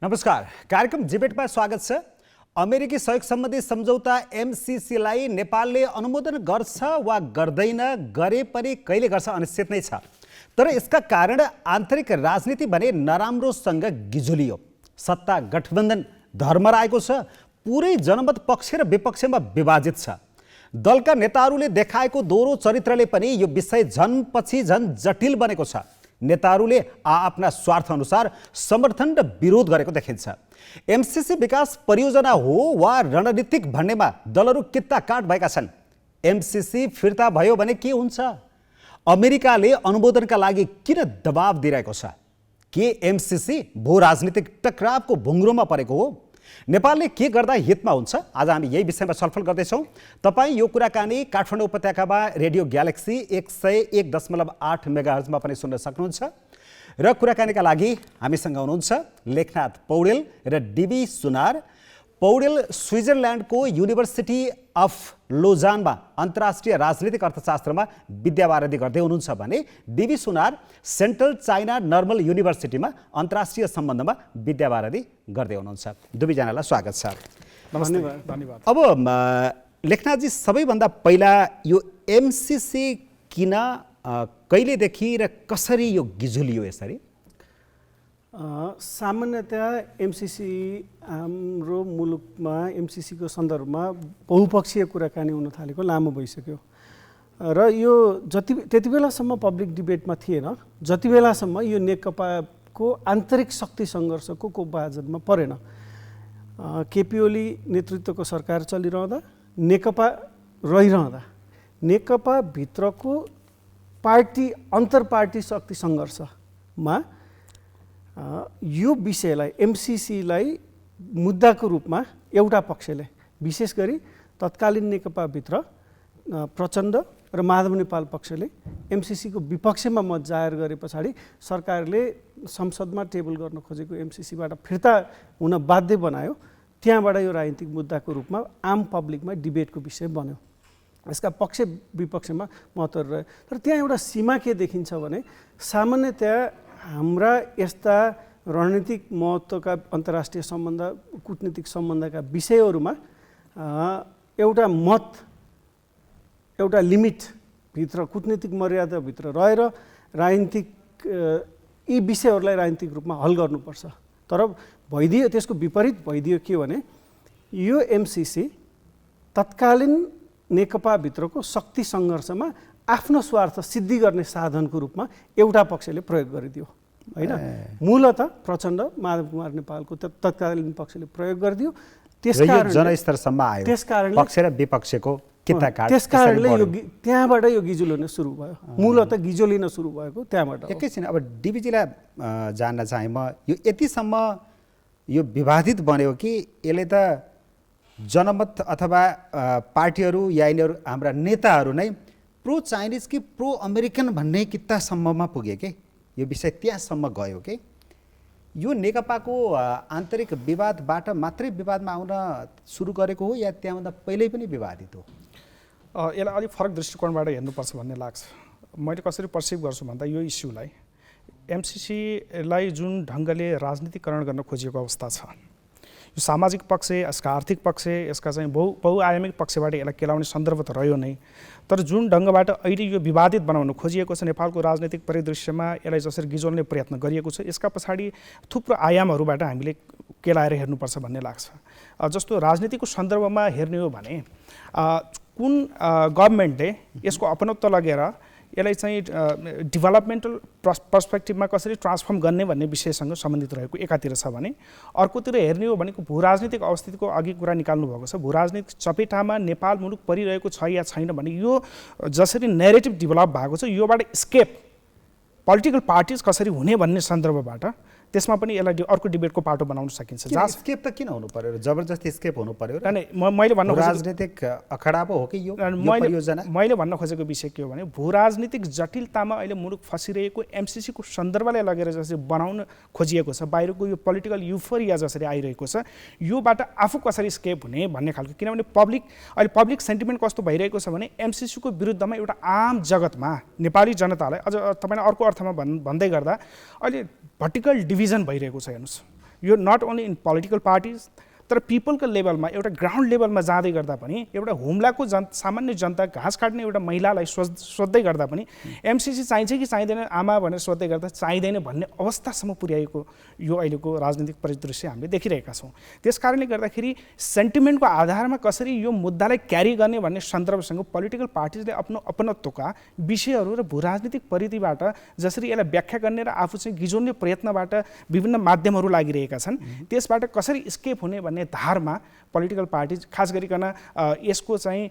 नमस्कार, कार्यक्रम डिबेटमा स्वागत छ। अमेरिकी सहयोग सम्बन्धी सम्झौता एमसिसीलाई नेपालले अनुमोदन गर्छ वा गर्दैन, गरे पनि कहिले गर्छ अनिश्चित नै छ। तर यसका कारण आन्तरिक राजनीति भने नराम्रोसँग गिजुलियो। सत्ता गठबन्धन धर्मराएको छ, पुरै जनमत पक्ष र विपक्षमा विभाजित छ। दलका नेताहरूले देखाएको दोहोरो चरित्रले पनि यो विषय झन पछि झन जटिल बनेको छ। नेताहरूले आफ्ना स्वार्थ अनुसार समर्थन र विरोध गरेको देखिन्छ। एमसिसी विकास परियोजना हो वा रणनीतिक भन्नेमा दलहरू कित्ता काट भएका छन्। एमसिसी फिर्ता भयो भने के हुन्छ? अमेरिकाले अनुमोदनका लागि किन दबाब दिइरहेको छ? के एमसिसी भू राजनीतिक टकरावको भुङ्ग्रोमा परेको हो? नेपालले के गर्दा हितमा हुन्छ? आज हामी यही विषयमा छलफल गर्दैछौँ। तपाईँ यो कुराकानी काठमाडौँ उपत्यकामा रेडियो ग्यालेक्सी 101.8 मेगाहर्जमा पनि सुन्न सक्नुहुन्छ। र कुराकानीका लागि हामीसँग हुनुहुन्छ लेखनाथ पौडेल र डीबी सुनार। पौडेल स्विजरल्यान्डको युनिभर्सिटी अफ लोजानमा अन्तर्राष्ट्रिय राजनीतिक अर्थशास्त्रमा विद्यावारिधि गर्दै हुनुहुन्छ भने D B Sunar central China normal युनिभर्सिटीमा अन्तर्राष्ट्रिय सम्बन्धमा विद्यावारिधि गर्दै हुनुहुन्छ। दुवैजनालाई स्वागत छ। धन्यवाद। अब लेखनाथजी, सबैभन्दा पहिला यो एमसिसी किन, कहिलेदेखि र कसरी यो गिजुलियो यसरी? सामान्यतया एमसिसी हाम्रो मुलुकमा एमसिसीको सन्दर्भमा बहुपक्षीय कुराकानी हुन थालेको लामो भइसक्यो र यो त्यति बेलासम्म पब्लिक डिबेटमा थिएन जति बेलासम्म यो नेकपाको आन्तरिक शक्ति सङ्घर्षको कोपभाजनमा परेन। केपी ओली नेतृत्वको सरकार चलिरहँदा, नेकपा रहिरहँदा, नेकपा भित्रको पार्टी अन्तर्पार्टी शक्ति सङ्घर्षमा यो विषयलाई एमसिसीलाई मुद्दाको रूपमा एउटा पक्षले, विशेष गरी तत्कालीन नेकपाभित्र प्रचण्ड र माधव नेपाल पक्षले एमसिसीको विपक्षमा मत जाहेर गरे पछाडि सरकारले संसदमा टेबल गर्न खोजेको एमसिसीबाट फिर्ता हुन बाध्य बनायो। त्यहाँबाट यो राजनीतिक मुद्दाको रूपमा आम पब्लिकमा डिबेटको विषय बन्यो। यसका पक्ष विपक्षमा मतहरू रह्यो। तर त्यहाँ एउटा सीमा के देखिन्छ भने सामान्यतया हाम्रा यस्ता रणनीतिक महत्त्वका अन्तर्राष्ट्रिय सम्बन्ध, कूटनीतिक सम्बन्धका विषयहरूमा एउटा मत, एउटा लिमिटभित्र, कूटनीतिक मर्यादाभित्र रहेर राजनीतिक यी विषयहरूलाई राजनीतिक रूपमा हल गर्नुपर्छ। तर भइदियो, त्यसको विपरीत भइदियो के भने यो एमसिसी तत्कालीन नेकपाभित्रको शक्ति सङ्घर्षमा आफ्नो स्वार्थ सिद्धि गर्ने साधनको रूपमा एउटा पक्षले प्रयोग गरिदियो, होइन? मूलत प्रचण्ड, माधव कुमार नेपालको तत्कालीन पक्षले प्रयोग गरिदियो। त्यसकारण जनस्तरसम्म आयो, त्यसकारणले पक्ष र विपक्षको किताकाट, त्यसकारणले यो त्यहाँबाट यो गिजुलिन सुरु भयो। मूलत गिजुलिन सुरु भएको त्यहाँबाट। एकैछिन, अब डिबीजीलाई जान्न चाहे म, यो यतिसम्म यो विवादित बन्यो कि यसले त जनमत अथवा पार्टीहरू या यिनीहरू हाम्रा नेताहरू नै प्रो चाइनिज कि प्रो अमेरिकन भन्ने कितासम्ममा पुगे के? यो विषय त्यहाँसम्म गयो के? यो नेकपाको आन्तरिक विवादबाट मात्रै विवादमा आउन सुरु गरेको हो या त्यहाँभन्दा पहिल्यै पनि विवादित हो? यसलाई अलिक फरक दृष्टिकोणबाट हेर्नुपर्छ भन्ने लाग्छ। मैले कसरी पर्सिभ गर्छु भन्दा यो इस्युलाई, एमसिसीलाई जुन ढङ्गले राजनीतिकरण गर्न खोजिएको अवस्था छ, यो सामाजिक पक्ष, यसका आर्थिक पक्ष, यसका चाहिँ बहुआयामिक पक्षबाट यसलाई केलाउने सन्दर्भ त रह्यो नै। तर जुन ढङ्गबाट अहिले यो विवादित बनाउन खोजिएको छ नेपालको राजनीतिक परिदृश्यमा, यसलाई जसरी गिजोल्ने प्रयत्न गरिएको छ, यसका पछाडि थुप्रो आयामहरूबाट हामीले केलाएर हेर्नुपर्छ भन्ने लाग्छ। जस्तो राजनीतिको सन्दर्भमा हेर्ने हो भने कुन गभर्मेन्टले यसको अपनत्व लगेर यसलाई चाहिँ डेभलपमेन्टल पर्सपेक्टिभमा कसरी ट्रान्सफर्म गर्ने भन्ने विषयसँग सम्बन्धित रहेको एकातिर छ भने, अर्कोतिर हेर्ने हो भनेको भू राजनीतिक अवस्थितिको अघि कुरा निकाल्नु भएको छ। भू राजनीतिक चपेटामा नेपाल मुलुक परिरहेको छ या छैन भने यो जसरी नेरेटिभ डेभलप भएको छ, योबाट स्केप पोलिटिकल पार्टिज कसरी हुने भन्ने सन्दर्भबाट त्यसमा पनि यसलाई अर्को डिबेटको पाटो बनाउन सकिन्छ। स्केप त किन हुनु पर्यो? जबरजस्ती स्केप हुनु पर्यो? मैले भन्न राजनीतिक अखडा पो हो कि यो परियोजना? मैले भन्न खोजेको विषय के हो भने भू राजनीतिक जटिलतामा अहिले मुलुक फसिरहेको एमसिसीको सन्दर्भलाई लगेर जसरी बनाउन खोजिएको छ, बाहिरको यो पोलिटिकल युफोरिया जसरी आइरहेको छ, योबाट आफू कसरी स्केप हुने भन्ने खालको। किनभने अहिले पब्लिक सेन्टिमेन्ट कस्तो भइरहेको छ भने एमसिसीको विरुद्धमा एउटा आम जगतमा नेपाली जनतालाई, अझ तपाईँले अर्को अर्थमा भन्दै गर्दा अहिले भर्टिकल डिभिजन भइरहेको छ। हेर्नुहोस्, यो not only in political parties तर पिपलको लेभलमा एउटा ग्राउन्ड लेभलमा जाँदै गर्दा पनि एउटा हुम्लाको सामान्य जनता घाँस काट्ने एउटा महिलालाई सोध्दै गर्दा पनि एमसिसी चाहिन्छ कि चाहिँदैन आमा भनेर सोध्दै गर्दा चाहिँदैन भन्ने अवस्थासम्म पुर्याएको यो अहिलेको राजनीतिक परिदृश्य हामीले देखिरहेका छौँ। त्यस कारणले गर्दाखेरि सेन्टिमेन्टको आधारमा कसरी यो मुद्दालाई क्यारी गर्ने भन्ने सन्दर्भसँग पोलिटिकल पार्टिजले आफ्नो अपनत्वका विषयहरू र भू राजनीतिक परिधिबाट जसरी यसलाई व्याख्या गर्ने र आफू चाहिँ गिजोड्ने प्रयत्नबाट विभिन्न माध्यमहरू लागिरहेका छन् त्यसबाट कसरी स्केप हुने भन्ने धारमा पोलिटिकल पार्टिज खास गरिकन यसको चाहिँ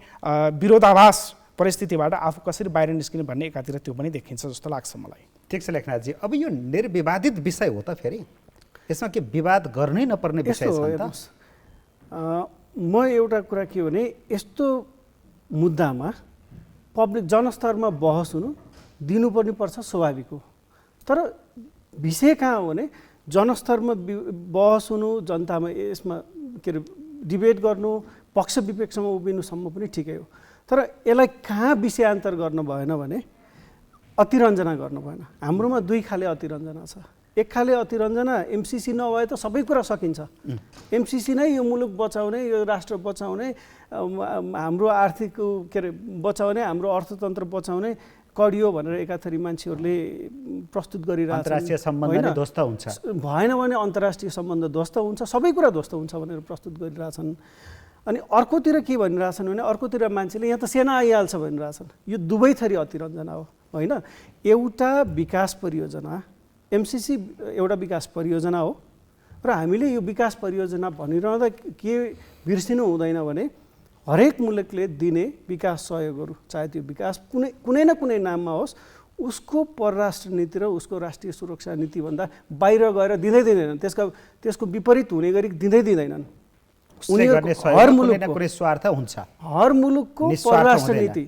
विरोधाभास परिस्थितिबाट आफू कसरी बाहिर निस्किने भन्ने एकातिर त्यो पनि देखिन्छ जस्तो लाग्छ मलाई। ठिक छ लेखनाथजी, अब यो निर्विवादित विषय हो त फेरि यसमा के विवाद गर्नै नपर्ने विषय छ नि त? म एउटा कुरा के भने यस्तो मुद्दामा पब्लिक जनस्तरमा बहस हुनु दिनुपर्ने पर्छ स्वाभाविक हो, तर विषय कहाँ हो भने जनस्तरमा बहस हुनु जनतामा यसमा के अरे डिबेट गर्नु पक्ष विपक्षमा उभिनुसम्म पनि ठिकै हो, तर यसलाई कहाँ विषयान्तर गर्न भएन भने अतिरञ्जना गर्नु भएन। हाम्रोमा दुई खाले अतिरञ्जना छ। एक खाले अतिरञ्जना एमसिसी नभए त सबै कुरा सकिन्छ, एमसिसी नै यो मुलुक बचाउने यो राष्ट्र बचाउने हाम्रो आर्थिक के अरे बचाउने हाम्रो अर्थतन्त्र बचाउने कडियो भनेर एकाथरी मान्छेहरूले प्रस्तुत गरिरहेछन्। अन्तर्राष्ट्रिय सम्बन्ध नै ध्वस्त हुन्छ, भएन भने अन्तर्राष्ट्रिय सम्बन्ध ध्वस्त हुन्छ, सबै कुरा ध्वस्त हुन्छ भनेर प्रस्तुत गरिरहेछन्। अनि अर्कोतिर के भनिरहेछन् भने अर्कोतिर मान्छेले यहाँ त सेना आइहाल्छ भनिरहेछन्। यो दुवै थरी अतिरञ्जना हो होइन। एउटा विकास परियोजना एमसिसी एउटा विकास परियोजना हो र हामीले यो विकास परियोजना भनिरहँदा के बिर्सिनु हुँदैन भने हरेक मुलुकले दिने विकास सहयोगहरू चाहे त्यो विकास कुनै न कुनै नाममा होस् उसको परराष्ट्र नीति र उसको राष्ट्रिय सुरक्षा नीतिभन्दा बाहिर गएर दिँदै दिँदैनन्, त्यसको विपरीत हुने गरी दिँदै दिँदैनन्। हर मुलुकको परराष्ट्र नीति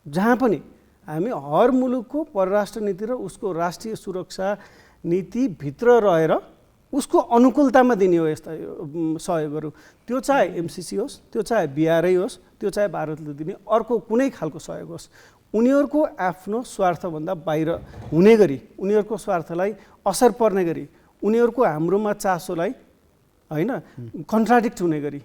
जहाँ पनि हामी हर मुलुकको परराष्ट्र नीति र उसको राष्ट्रिय सुरक्षा नीतिभित्र रहेर उसको अनुकूलतामा दिने हो यस्ता सहयोगहरू। त्यो चाहे एमसिसी होस्, त्यो चाहे बिआरआई होस्, त्यो चाहे भारतले दिने अर्को कुनै खालको सहयोग होस्, उनीहरूको आफ्नो स्वार्थभन्दा बाहिर हुने गरी उनीहरूको स्वार्थलाई असर पर्ने गरी उनीहरूको हाम्रोमा चासोलाई होइन कन्ट्राडिक्ट हुने गरी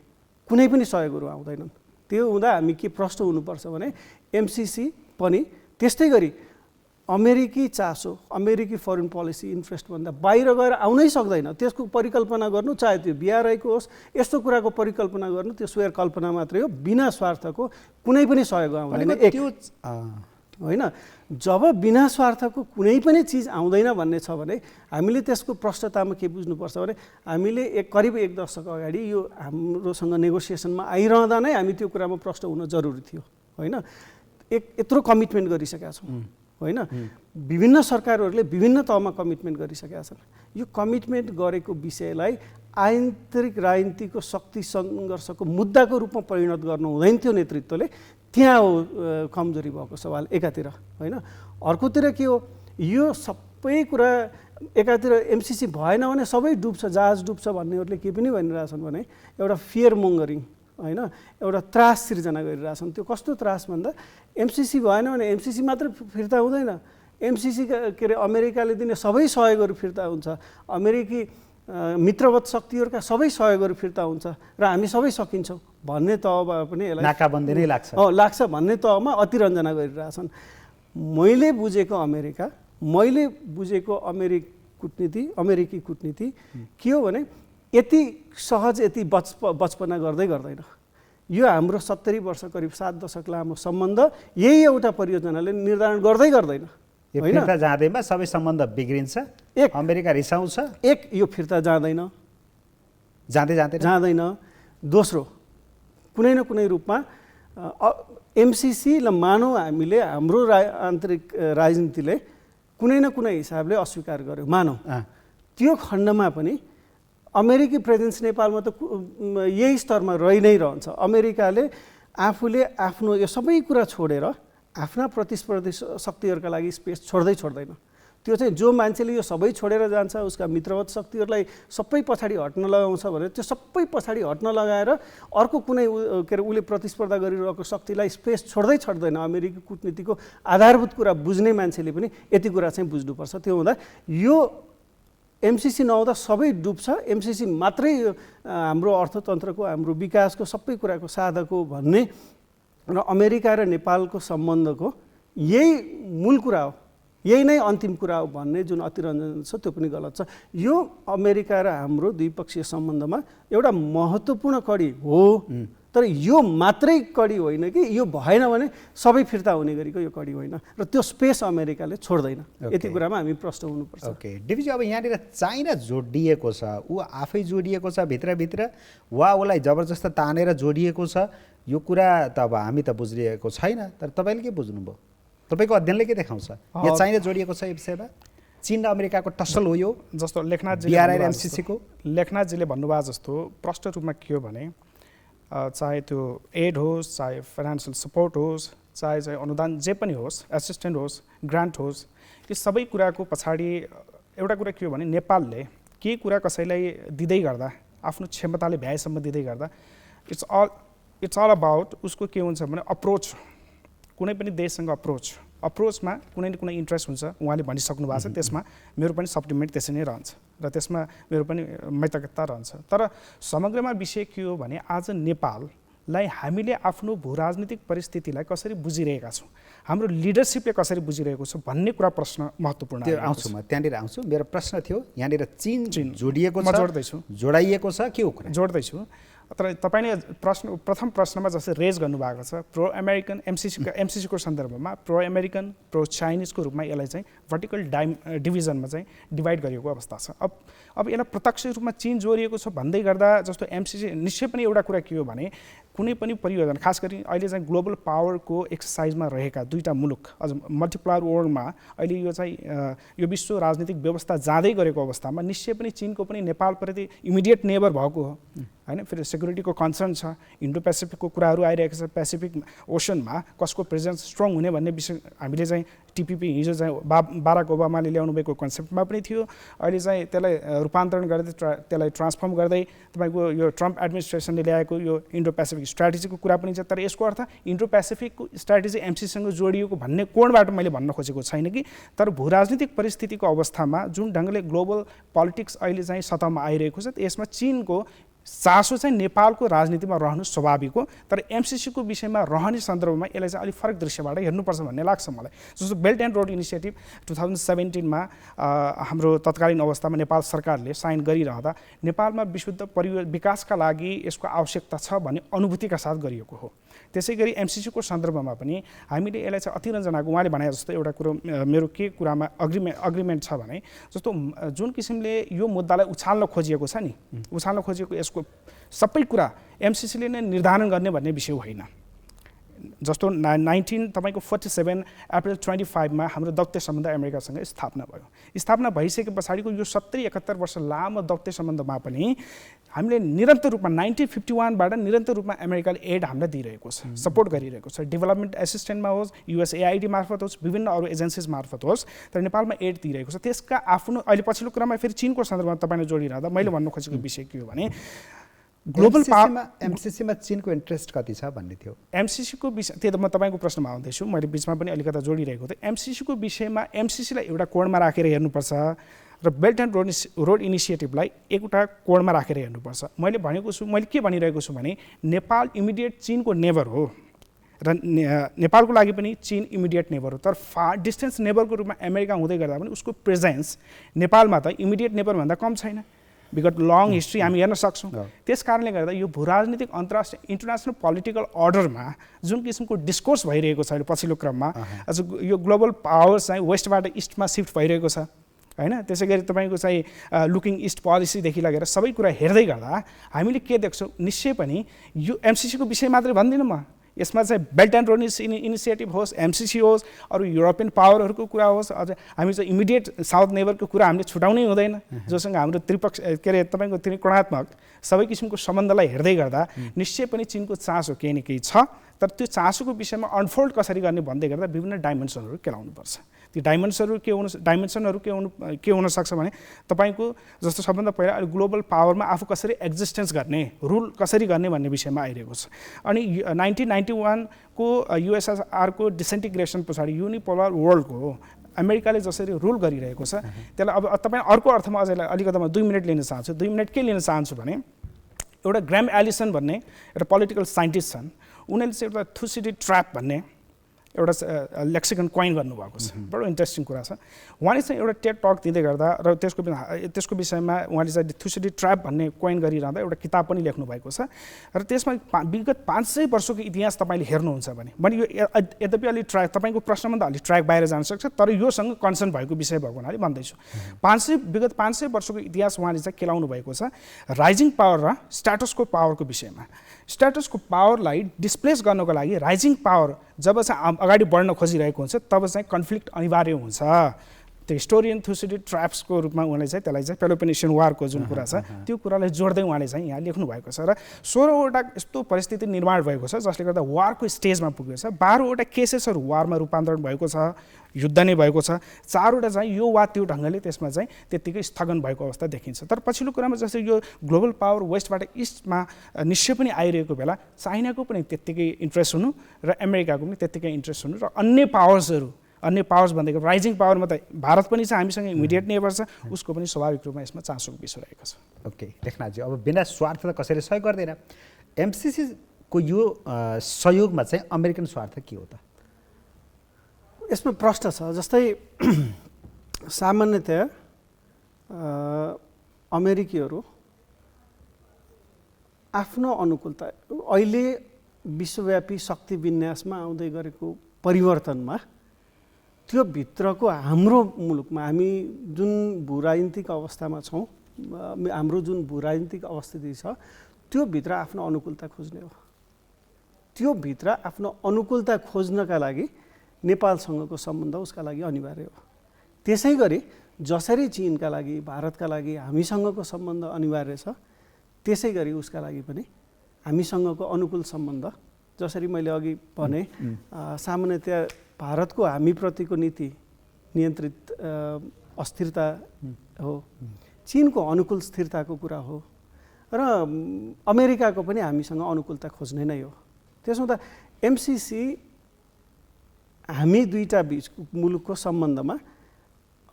कुनै पनि सहयोगहरू आउँदैनन्। त्यो हुँदा हामी के प्रश्न हुनुपर्छ भने एमसिसी पनि त्यस्तै गरी अमेरिकी चासो अमेरिकी फरेन पोलिसी इन्ट्रेस्टभन्दा बाहिर गएर आउनै सक्दैन। त्यसको परिकल्पना गर्नु चाहे त्यो बिआरआईको होस्, यस्तो कुराको परिकल्पना गर्नु त्यो स्वेर कल्पना मात्रै हो, बिना स्वार्थको कुनै पनि सहयोग आउँदैन होइन। जब बिना स्वार्थको कुनै पनि चिज आउँदैन भन्ने छ भने हामीले त्यसको प्रष्टतामा के बुझ्नुपर्छ भने हामीले करिब 1 दशक अगाडि यो हाम्रोसँग नेगोसिएसनमा आइरहँदा नै हामी त्यो कुरामा प्रष्ट हुन जरुरी थियो होइन। यत्रो कमिटमेन्ट गरिसकेका छौँ होइन। विभिन्न सरकारहरूले विभिन्न तहमा कमिटमेन्ट गरिसकेका छन्। यो कमिटमेन्ट गरेको विषयलाई आन्तरिक राजनीतिको शक्ति सङ्घर्षको मुद्दाको रूपमा परिणत गर्नु हुँदैन थियो नेतृत्वले। त्यहाँ हो कमजोरी भएको सवाल एकातिर होइन। अर्कोतिर के हो यो सबै कुरा एकातिर एमसिसी भएन भने सबै डुब्छ जहाज डुब्छ भन्नेहरूले के पनि भनिरहेछन् भने एउटा फियर मङ्गरिङ होइन, एउटा त्रास सिर्जना गरिरहेछन्। त्यो कस्तो त्रास भन्दा एमसिसी भएन भने एमसिसी मात्र फिर्ता हुँदैन, एमसिसी के अरे अमेरिकाले दिने सबै सहयोगहरू फिर्ता हुन्छ, अमेरिकी मित्रवत शक्तिहरूका सबै सहयोगहरू फिर्ता हुन्छ र हामी सबै सकिन्छौँ भन्ने तहमा पनि यसलाई नाकाबन्दी नै लाग्छ भन्ने तहमा अतिरञ्जना गरिरहेछन्। मैले बुझेको अमेरिकी कुटनीति के हो भने यति सहज यति बचपना गर्दैन। यो हाम्रो 70 वर्ष करिब 7 दशक लामो सम्बन्ध यही एउटा परियोजनाले निर्धारण गर्दैन। फिर्ता जाँदैमा सबै सम्बन्ध बिग्रिन्छ, अमेरिका रिसाउँछ, यो फिर्ता जाँदैन। दोस्रो कुनै न कुनै रूपमा एमसिसी ल मानौ हामीले हाम्रो आन्तरिक राजनीतिले कुनै न कुनै हिसाबले अस्वीकार गर्यो मानौ, त्यो खण्डमा पनि अमेरिकी प्रेजेन्स नेपालमा त यही स्तरमा रहि नै रहन्छ। अमेरिकाले आफूले आफ्नो यो सबै कुरा छोडेर आफ्ना प्रतिस्पर्धी शक्तिहरूका लागि स्पेस छोड्दैन। त्यो चाहिँ जो मान्छेले यो सबै छोडेर जान्छ उसका मित्रवत शक्तिहरूलाई सबै पछाडि हट्न लगाउँछ भने त्यो सबै पछाडि हट्न लगाएर अर्को कुनै के अरे उसले प्रतिस्पर्धा गरिरहेको शक्तिलाई स्पेस छोड्दैन। अमेरिकी कूटनीतिको आधारभूत कुरा बुझ्ने मान्छेले पनि यति कुरा चाहिँ बुझ्नुपर्छ। त्यो हुँदा यो एमसिसी नहुँदा सबै डुब्छ, एमसिसी मात्रै हाम्रो अर्थतन्त्रको हाम्रो विकासको सबै कुराको साधक हो भन्ने र अमेरिका र नेपालको सम्बन्धको यही मूल कुरा हो, यही नै अन्तिम कुरा हो भन्ने जुन अतिरञ्जन छ त्यो पनि गलत छ। यो अमेरिका र हाम्रो द्विपक्षीय सम्बन्धमा एउटा महत्त्वपूर्ण कडी हो, तर यो मात्रै कडी होइन कि यो भएन भने सबै फिर्ता हुने गरेको यो कडी होइन र त्यो स्पेस अमेरिकाले छोड्दैन। यति कुरामा हामी प्रष्ट हुनुपर्छ। ओके डिभिजी, अब यहाँनिर चाइना जोडिएको छ, ऊ आफै जोडिएको छ भित्रभित्र वा उसलाई जबरजस्त तानेर जोडिएको छ, यो कुरा त अब हामी त बुझिरहेको छैन, तर तपाईँले के बुझ्नुभयो? तपाईँको अध्ययनले के देखाउँछ? यहाँ चाइना जोडिएको छ यो विषयमा? चीन र अमेरिकाको टसल हो यो जस्तो लेखनाथजीले भन्नुभयो जस्तो प्रष्ट रूपमा के हो भने चाहे त्यो एड होस्, चाहे फाइनेन्सियल सपोर्ट होस्, चाहे अनुदान जे पनि होस्, एसिस्टेन्ट होस्, ग्रान्ट होस्, यो सबै कुराको पछाडि एउटा कुरा के हो भने नेपालले केही कुरा कसैलाई दिँदै गर्दा, आफ्नो क्षमताले भ्याएसम्म दिँदै गर्दा इट्स अल अबाउट उसको के हुन्छ भने अप्रोच, कुनै पनि देशसँग अप्रोचमा कुनै न कुनै इन्ट्रेस्ट हुन्छ, उहाँले भनिसक्नु भएको छ। त्यसमा मेरो पनि सप्लिमेन्ट त्यसै नै रहन्छ र त्यसमा मेरो पनि मैत्रता रहन्छ। तर समग्रमा विषय के हो भने आज नेपाललाई हामीले आफ्नो भूराजनीतिक परिस्थितिलाई कसरी बुझिरहेका छौँ, हाम्रो लिडरसिपले कसरी बुझिरहेको छ भन्ने कुरा प्रश्न महत्त्वपूर्ण। त्यो आउँछु, म त्यहाँनिर आउँछु। मेरो प्रश्न थियो यहाँनिर चीन जोडिएको छ, जोड्दैछु, जोडाइएको छ के हो कुरा? जोड्दैछु। तर तपाईँले प्रथम प्रश्नमा जस्तै रेज गर्नुभएको छ प्रो अमेरिकन एमसिसीको सन्दर्भमा प्रो अमेरिकन प्रो चाइनिजको रूपमा यसलाई चाहिँ भर्टिकल डिभिजनमा चाहिँ डिभाइड गरिएको अवस्था छ। अब यसलाई प्रत्यक्ष रूपमा चीन जोडिएको छ भन्दै गर्दा जस्तो एमसिसी निश्चय पनि एउटा कुरा के हो भने कुनै पनि परियोजना, खास गरी अहिले चाहिँ ग्लोबल पावरको एक्सर्साइजमा रहेका दुईटा मुलुक अझ मल्टिप्लायर वर्ल्डमा अहिले यो चाहिँ यो विश्व राजनीतिक व्यवस्था जाँदै गरेको अवस्थामा निश्चय पनि चीनको पनि नेपालप्रति इमिडिएट नेबर भएको हो हैन। फेरि सेक्युरिटीको कन्सर्न छ, इन्डो पेसिफिकको कुराहरू आइरहेको छ, पेसिफिक ओसनमा कसको प्रेजेन्स स्ट्रङ हुने भन्ने विषय हामीले चाहिँ टिपिपी हिजो चाहिँ बाराक ओबामाले ल्याउनु भएको कन्सेप्टमा पनि थियो। अहिले चाहिँ त्यसलाई रूपान्तरण गर्दै त्यसलाई ट्रान्सफर्म गर्दै तपाईँको यो ट्रम्प एडमिनिस्ट्रेसनले ल्याएको यो इन्डो पेसिफिक स्ट्राटेजीको कुरा पनि छ। तर यसको अर्थ इन्डो पेसिफिकको स्ट्राटेजी एमसीसँग जोडिएको भन्ने कोणबाट मैले भन्न खोजेको छैन कि, तर भूराजनीतिक परिस्थितिको अवस्थामा जुन ढङ्गले ग्लोबल पोलिटिक्स अहिले चाहिँ सतहमा आइरहेको छ यसमा चीनको चासो चाहिँ नेपालको राजनीतिमा रहनु स्वाभाविक हो। तर एमसिसीको विषयमा रहने सन्दर्भमा यसलाई चाहिँ अलिक फरक दृश्यबाट हेर्नुपर्छ भन्ने लाग्छ मलाई। जस्तो बेल्ट एन्ड रोड इनिसिएटिभ 2017मा हाम्रो तत्कालीन अवस्थामा नेपाल सरकारले साइन गरिरहँदा नेपालमा विशुद्ध विकासका लागि यसको आवश्यकता छ भन्ने अनुभूतिका साथ गरिएको हो। त्यसै गरी एमसिसीको सन्दर्भमा पनि हामीले यसलाई चाहिँ अतिरञ्जनाको उहाँले भने जस्तो एउटा कुरो मेरो के कुरामा अग्रिमेन्ट छ भने जस्तो जुन किसिमले यो मुद्दालाई उछाल्न खोजिएको छ नि, उछाल्न खोजिएको यसको सबै कुरा एमसिसीले नै निर्धारण गर्ने भन्ने विषय होइन। जस्तो 1947 अप्रिल 25मा हाम्रो दौत्य सम्बन्ध अमेरिकासँग स्थापना भयो। स्थापना भइसके पछाडिको यो 70-71 वर्ष लामो दौत्य सम्बन्धमा पनि हामीले निरन्तर रूपमा 1951बाट निरन्तर रूपमा अमेरिकाले एड हामीलाई दिइरहेको छ, सपोर्ट गरिरहेको छ। डेभलपमेन्ट एसिस्टेन्टमा होस्, युएसएआइडी मार्फत होस्, विभिन्न अरू एजेन्सिज मार्फत होस्, तर नेपालमा एड दिइरहेको छ। त्यसका आफ्नो अहिले पछिल्लो क्रममा फेरि चीनको सन्दर्भमा तपाईँले जोडिरहँदा मैले भन्न खोजेको विषय के हो भने ग्लोबल एमसिसीमा चीनको इन्ट्रेस्ट कति छ भन्ने थियो। एमसिसीको विषय त्यो त म तपाईँको प्रश्नमा आउँदैछु, मैले बिचमा पनि अलिकता जोडिरहेको थिएँ। एमसिसीको विषयमा एमसिसीलाई एउटा कोणमा राखेर हेर्नुपर्छ र बेल्ट एन्ड रोड इनिसिएटिभलाई एउटा कोणमा राखेर हेर्नुपर्छ। मैले के भनिरहेको छु भने नेपाल इमिडिएट चीनको नेबर हो र नेपालको लागि पनि चीन इमिडिएट नेबर हो। तर फार डिस्टेन्स नेबरको रूपमा अमेरिका हुँदै गर्दा पनि उसको प्रेजेन्स नेपालमा त इमिडिएट नेबरभन्दा कम छैन। विगत लङ हिस्ट्री हामी हेर्न सक्छौँ। त्यस कारणले गर्दा यो भूराजनीतिक अन्तर्राष्ट्रिय इन्टरनेसनल पोलिटिकल अर्डरमा जुन किसिमको डिस्कोर्स भइरहेको छ अहिले पछिल्लो क्रममा, अझ यो ग्लोबल पावर्स चाहिँ वेस्टबाट इस्टमा सिफ्ट भइरहेको छ हैन। त्यसै गरी तपाईँको चाहिँ लुकिङ इस्ट पोलिसीदेखि लगेर सबै कुरा हेर्दै गर्दा हामीले के देख्छौँ, निश्चय पनि यो एमसिसीको विषय मात्रै भन्दिनँ म, यसमा चाहिँ बेल्ट एन्ड रोड इनिसिएटिभ होस्, एमसिसी होस्, अरू युरोपियन पावरहरूको कुरा होस्, अझ हामी चाहिँ इमिडिएट साउथ नेबरको कुरा हामीले छुटाउनै हुँदैन, जोसँग हाम्रो त्रिपक्ष के अरे तपाईँको त्रिकोणात्मक सबै किसिमको सम्बन्धलाई हेर्दै गर्दा निश्चय पनि चीनको चासो केही न केही छ। तर त्यो चासोको विषयमा अनफोल्ड कसरी गर्ने भन्दै गर्दा विभिन्न डाइमेन्सनहरू केलाउनुपर्छ। त्यो डाइमेन्सनहरू के हुन सक्छ भने तपाईँको जस्तो सबभन्दा पहिला अहिले ग्लोबल पावरमा आफू कसरी एक्जिस्टेन्स गर्ने, रुल कसरी गर्ने भन्ने विषयमा आइरहेको छ। अनि 1991को युएसएसआरको डिसेन्टिग्रेसन पछाडि युनिपोलर वर्ल्डको अमेरिकाले जसरी रुल गरिरहेको छ त्यसलाई अब तपाईँ अर्को अर्थमा अझै अलिकति म 2 मिनट लिन चाहन्छु 2 मिनट के लिन चाहन्छु भने एउटा ग्राम एलिसन भन्ने एउटा पोलिटिकल साइन्टिस्ट छन् उनीहरूले चाहिँ एउटा थुसिडी ट्र्याप भन्ने एउटा लेक्सिकन कोइन गर्नुभएको छ बडो इन्ट्रेस्टिङ कुरा छ उहाँले चाहिँ एउटा टेड टक दिँदै गर्दा र त्यसको विषयमा उहाँले चाहिँ थुसिडी ट्र्याप भन्ने कोइन गरिरहँदा एउटा किताब पनि लेख्नु भएको छ र त्यसमा विगत 500 वर्षको इतिहास तपाईँले हेर्नुहुन्छ भने यो यद्यपि अलिक ट्र्याक तपाईँको प्रश्नमा त अलिक ट्र्याक बाहिर जान सक्छ तर योसँग कन्सर्न भएको विषय भएको हुनाले भन्दैछु विगत 500 वर्षको इतिहास उहाँले चाहिँ केलाउनु भएको छ राइजिङ पावर र स्ट्याटसको पावरको विषयमा स्ट्याटसको पावरलाई डिस्प्लेस गर्नको लागि राइजिङ पावर जब चाहिँ अगाडि बढ्न खोजिरहेको हुन्छ तब चाहिँ कन्फ्लिक्ट अनिवार्य हुन्छ त्यो हिस्टोरियन थुसिडिड ट्र्याप्सको रूपमा उहाँले चाहिँ त्यसलाई चाहिँ पेलोपोनेसियन वारको जुन कुरा छ त्यो कुरालाई जोड्दै उहाँले चाहिँ यहाँ लेख्नु भएको छ र 16वटा यस्तो परिस्थिति निर्माण भएको छ जसले गर्दा वारको स्टेजमा पुगेको छ 12वटा केसेसहरू वारमा रूपान्तरण भएको छ युद्ध नै भएको छ 4वटा चाहिँ यो वा त्यो ढङ्गले त्यसमा चाहिँ त्यत्तिकै स्थगन भएको अवस्था देखिन्छ तर पछिल्लो कुरामा जस्तै यो ग्लोबल पावर वेस्टबाट इस्टमा निश्चय पनि आइरहेको बेला चाइनाको पनि त्यत्तिकै इन्ट्रेस्ट हुनु र अमेरिकाको पनि त्यत्तिकै इन्ट्रेस्ट हुनु र अन्य पावर्स भनेको राइजिङ पावरमा त भारत पनि छ हामीसँग इमिडिएट नेबर छ उसको पनि स्वाभाविक रूपमा यसमा चासोको विषय रहेको छ ओके लेखनाथजी अब बिना स्वार्थ त कसैले सहयोग गर्दैन एमसिसीको यो सहयोगमा चाहिँ अमेरिकन स्वार्थ के हो त यसमा प्रश्न छ जस्तै सामान्यतया अमेरिकीहरू आफ्नो अनुकूलता अहिले विश्वव्यापी शक्ति विन्यासमा आउँदै गरेको परिवर्तनमा त्यो भित्रको हाम्रो मुलुकमा हामी जुन भूराजनीतिक अवस्थामा छौँ हाम्रो जुन भूराजनीतिक अवस्थिति छ त्यो भित्र आफ्नो अनुकूलता खोज्ने हो त्यो भित्र आफ्नो अनुकूलता खोज्नका लागि नेपालसँगको सम्बन्ध उसका लागि अनिवार्य हो त्यसै गरी जसरी चीनका लागि भारतका लागि हामीसँगको सम्बन्ध अनिवार्य छ त्यसै गरी उसका लागि पनि हामीसँगको अनुकूल सम्बन्ध जसरी मैले अघि भने सामान्यतया भारतको हामीप्रतिको नीति नियन्त्रित अस्थिरता हो चीनको अनुकूल स्थिरताको कुरा हो र अमेरिकाको पनि हामीसँग अनुकूलता खोज्ने नै हो त्यसो हुँदा एमसिसी हामी दुईटा बीच मुलुकको सम्बन्धमा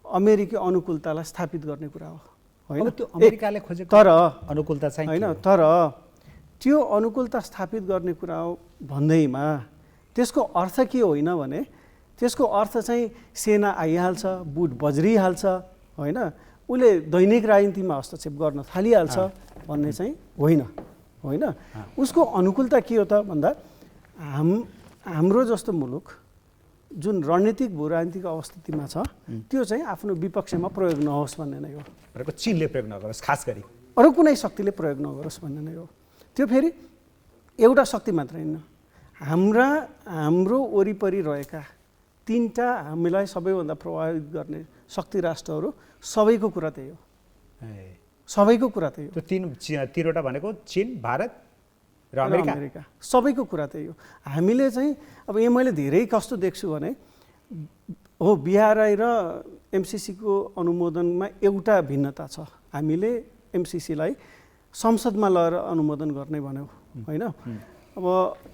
अमेरिकी अनुकूलतालाई स्थापित गर्ने कुरा हो हैन त्यो अमेरिकाले खोजेको तर अनुकूलता चाहिँ हैन तर त्यो अनुकूलता स्थापित गर्ने कुरा हो भन्दैमा त्यसको अर्थ के होइन भने त्यसको अर्थ चाहिँ सेना आइहाल्छ बुट बज्रिहाल्छ हैन उसले दैनिक राजनीतिमा हस्तक्षेप गर्न थालिहाल्छ भन्ने चाहिँ होइन उसको अनुकूलता के हो त भन्दा हाम्रो जस्तो मुलुक जुन रणनीतिक भूराजनीतिक अवस्थितिमा छ त्यो चाहिँ आफ्नो विपक्षमा प्रयोग नहोस् भन्ने नै हो चीनले प्रयोग नगरोस् खास गरी अरू कुनै शक्तिले प्रयोग नगरोस् भन्ने नै हो त्यो फेरि एउटा शक्ति मात्र होइन हाम्रो वरिपरि रहेका 3टा हामीलाई सबैभन्दा प्रभावित गर्ने शक्ति राष्ट्रहरू सबैको कुरा त्यही हो सबैको कुरा त्यही हो त्यो तीनवटा भनेको चीन भारत र अमेरिका सबैको कुरा त्यही हो हामीले चाहिँ अब यहाँ मैले धेरै कस्तो देख्छु भने हो बिआरआई र एमसिसीको अनुमोदनमा एउटा भिन्नता छ हामीले एमसिसीलाई संसदमा लगेर अनुमोदन गर्ने भन्यौँ होइन अब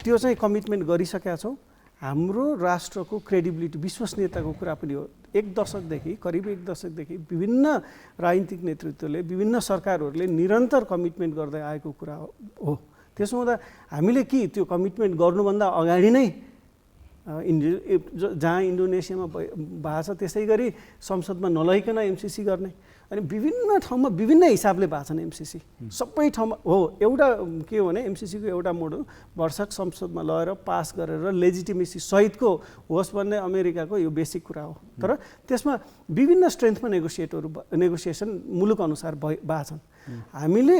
त्यो चाहिँ कमिटमेन्ट गरिसकेका छौँ हाम्रो राष्ट्रको क्रेडिबिलिटी विश्वसनीयताको कुरा पनि हो करिब एक दशकदेखि विभिन्न राजनीतिक नेतृत्वले विभिन्न सरकारहरूले निरन्तर कमिटमेन्ट गर्दै आएको कुरा हो त्यसो हुँदा हामीले के त्यो कमिटमेन्ट गर्नुभन्दा अगाडि नै जहाँ इन्डोनेसियामा भएको छ त्यसै गरी संसदमा नलइकन एमसिसी गर्ने अनि विभिन्न ठाउँमा विभिन्न हिसाबले भएको छन् एमसिसी सबै ठाउँमा हो एउटा के हो भने एमसिसीको एउटा मोडल वर्षक संसदमा लगेर पास गरेर लेजिटिमेसी सहितको होस् भन्ने अमेरिकाको यो बेसिक कुरा हो तर त्यसमा विभिन्न स्ट्रेन्थमा नेगोसिएसन मुलुक अनुसार भएको छन् हामीले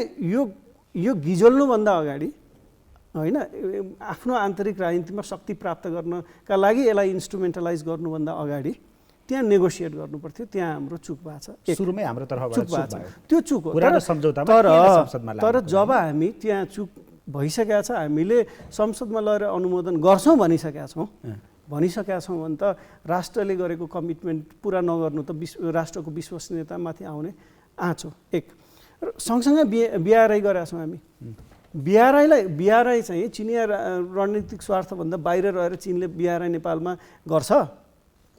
यो गिजोल्नुभन्दा अगाडि होइन आफ्नो आन्तरिक राजनीतिमा शक्ति प्राप्त गर्नका लागि यसलाई इन्स्ट्रुमेन्टलाइज गर्नुभन्दा अगाडि त्यहाँ नेगोसिएट गर्नुपर्थ्यो त्यहाँ हाम्रो चुक भएको छ सुरुमै हाम्रो तर्फबाट त्यो चुक हो तर जब हामी त्यहाँ चुक भइसकेका छ हामीले संसदमा लगेर अनुमोदन गर्छौँ भनिसकेका छौँ भने त राष्ट्रले गरेको कमिटमेन्ट पुरा नगर्नु त राष्ट्रको विश्वसनीयतामाथि आउने आँचो एक सँगसँगै बिआरआई गरेका छौँ हामी बिआरआई चाहिँ चिनिया रणनीतिक स्वार्थभन्दा बाहिर रहेर चीनले बिआरआई नेपालमा गर्छ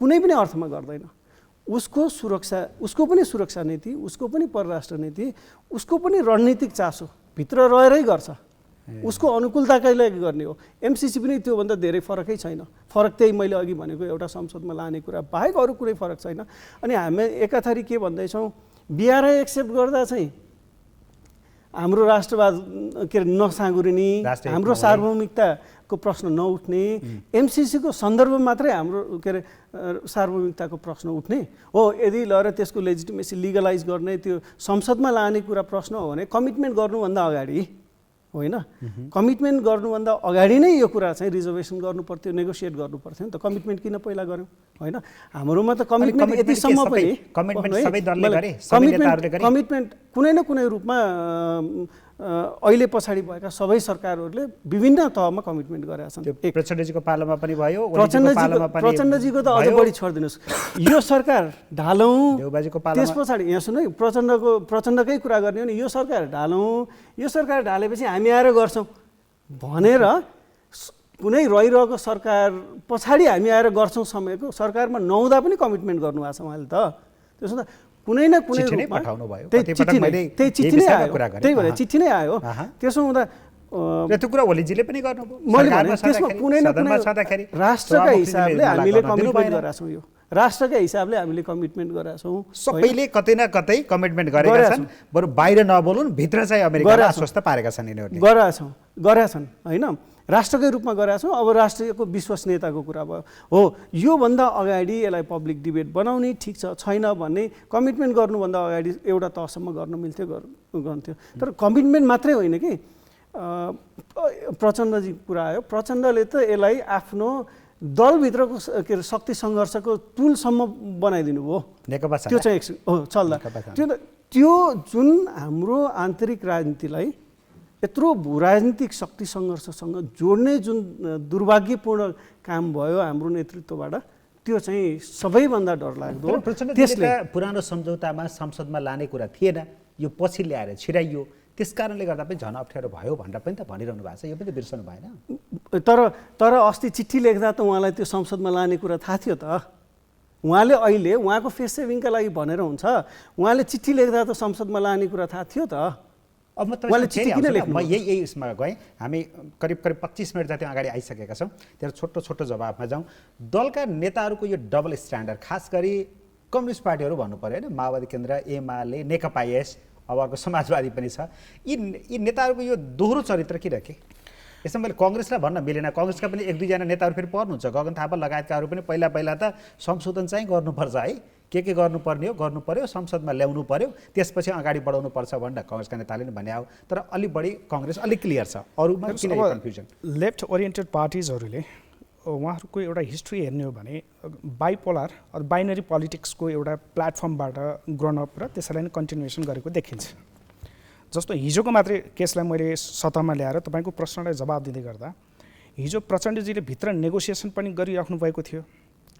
कुनै पनि अर्थमा गर्दैन उसको सुरक्षा, उसको पनि सुरक्षा नीति, उसको पनि परराष्ट्र नीति, उसको पनि रणनीतिक चासो भित्र रहेरै गर्छ। उसको अनुकूलताकै लागि गर्ने हो। एमसिसी पनि त्योभन्दा धेरै फरकै छैन। फरक त्यही मैले अघि भनेको एउटा संसदमा लाने कुरा बाहेक अरू कुनै फरक छैन। अनि हामी एकाथरी के भन्दैछौँ, बिआरआई एक्सेप्ट गर्दा चाहिँ हाम्रो राष्ट्रवाद के अरे नसाँगुरिने, हाम्रो सार्वभौमिकताको प्रश्न नउठ्ने, एमसिसीको सन्दर्भ मात्रै हाम्रो के अरे सार्वभौमिकताको प्रश्न उठ्ने हो। यदि लगेर त्यसको लेजिटिमेसी लिगलाइज गर्ने, त्यो संसदमा लाने कुरा प्रश्न हो भने कमिटमेन्ट गर्नुभन्दा अगाडि होइन, कमिटमेन्ट गर्नुभन्दा अगाडि नै यो कुरा चाहिँ रिजर्भेसन गर्नु पर्थ्यो, नेगोसिएट गर्नु पर्थ्यो नि त। कमिटमेन्ट किन पहिला गऱ्यौँ होइन? हाम्रोमा त कमिटमेन्ट यतिसम्म पनि कमिटमेन्ट कुनै न कुनै रूपमा अहिले पछाडि भएका सबै सरकारहरूले विभिन्न तहमा कमिटमेन्ट गरेका छन्। प्रचण्डजीको पालामा पनि भयो, प्रचण्डजीको त अझ बढी छोडिदिनुहोस्। यो सरकार ढालौँ, त्यस पछाडि यहाँ सुन्नु, प्रचण्डकै कुरा गर्ने हो नि, यो सरकार ढालौँ, यो सरकार ढालेपछि हामी आएर गर्छौँ भनेर कुनै रहिरहेको सरकार पछाडि हामी आएर गर्छौँ समयको सरकारमा नहुँदा पनि कमिटमेन्ट गर्नुभएको छ उहाँले त। त्यसो त कुनै न कुनै रूपमा त्यही चिठी नै आयो, त्यही भएर चिठी नै आयो। त्यसो हुँदा त्यो कुरा ओलीजीले पनि गर्नुभयो। मैले भने त्यसमा कुनै न कुनै राष्ट्रका हिसाबले हामीले कमिटमेन्ट गरेका छौँ। यो राष्ट्रका हिसाबले हामीले कमिटमेन्ट गरेका छौँ। सबैले कतै न कतै कमिटमेन्ट गरेका छन्। बरु बाहिर नबोलुन्, भित्र चाहिँ अमेरिकाले आश्वस्त पारेका छन् यिनीहरूले। गरेका छन् होइन, राष्ट्रकै रूपमा गरेका छौँ। अब राष्ट्रको विश्वसनीयताको कुरा भयो हो, योभन्दा अगाडि यसलाई पब्लिक डिबेट बनाउने ठिक छ छैन भन्ने कमिटमेन्ट गर्नुभन्दा अगाडि एउटा तहसम्म गर्न मिल्थ्यो, गर्थ्यो। तर कमिटमेन्ट मात्रै होइन कि प्रचण्डजी कुरा आयो, प्रचण्डले त यसलाई आफ्नो दलभित्रको के अरे शक्ति सङ्घर्षको टुलसम्म बनाइदिनु भयो नेकपा। त्यो चाहिँ चल्दा त्यो जुन हाम्रो आन्तरिक राजनीतिलाई यत्रो भूराजनीतिक शक्ति सङ्घर्षसँग जोड्ने जुन दुर्भाग्यपूर्ण काम भयो हाम्रो नेतृत्वबाट, त्यो चाहिँ सबैभन्दा डरलाग्दो। त्यसले पुरानो सम्झौतामा संसदमा लाने कुरा थिएन, यो पछि ल्याएर छिराइयो, त्यस कारणले गर्दा पनि झन् अप्ठ्यारो भयो भनेर पनि त भनिरहनु भएको छ। यो पनि बिर्सनु भएन। तर अस्ति चिठी लेख्दा त उहाँलाई त्यो संसदमा लाने कुरा थाहा थियो त। उहाँले अहिले उहाँको फेस सेभिङका लागि भनेर हुन्छ, उहाँले चिठी लेख्दा त संसदमा लाने कुरा थाहा थियो त। अब म यही यसमा गएँ। हामी करिब 25 मिनट जति अगाडि आइसकेका छौँ। त्यहाँ छोटो छोटो जवाबमा जाउँ। दलका नेताहरूको यो डबल स्ट्यान्डर्ड, खास गरी कम्युनिस्ट पार्टीहरू भन्नु पऱ्यो होइन, माओवादी केन्द्र, एमाले, नेकपा एस, अब अर्को समाजवादी पनि छ, यी नेताहरूको यो दोहोरो चरित्र किन के? यसमा मैले कङ्ग्रेसलाई भन्न मिलेन। कङ्ग्रेसका पनि एक दुईजना नेताहरू फेरि पर्नुहुन्छ, गगन थापा लगायतकाहरू पनि पहिला त संशोधन चाहिँ गर्नुपर्छ है, के गर्नुपर्ने हो गर्नु पर्यो, संसदमा ल्याउनु पर्यो, त्यसपछि अगाडि बढाउनु पर्छ भनेर कङ्ग्रेसका नेताले पनि भने हो। तर अलि बढी कङ्ग्रेस अलिक क्लियर छ, अरूमा किन कन्फ्युजन? लेफ्ट ओरिएन्टेड पार्टिजहरूले उहाँहरूको एउटा हिस्ट्री हेर्ने हो भने बाइपोलर अथवा बाइनरी पोलिटिक्सको एउटा प्लेटफर्मबाट ग्रोन अप र त्यसैलाई नै कन्टिन्युएसन गरेको देखिन्छ। जस्तो हिजोको मात्रै केसलाई मैले सतहमा ल्याएर तपाईँको प्रश्नलाई जवाब दिँदै गर्दा, हिजो प्रचण्डजीले भित्र नेगोसिएसन पनि गरिराख्नु भएको थियो,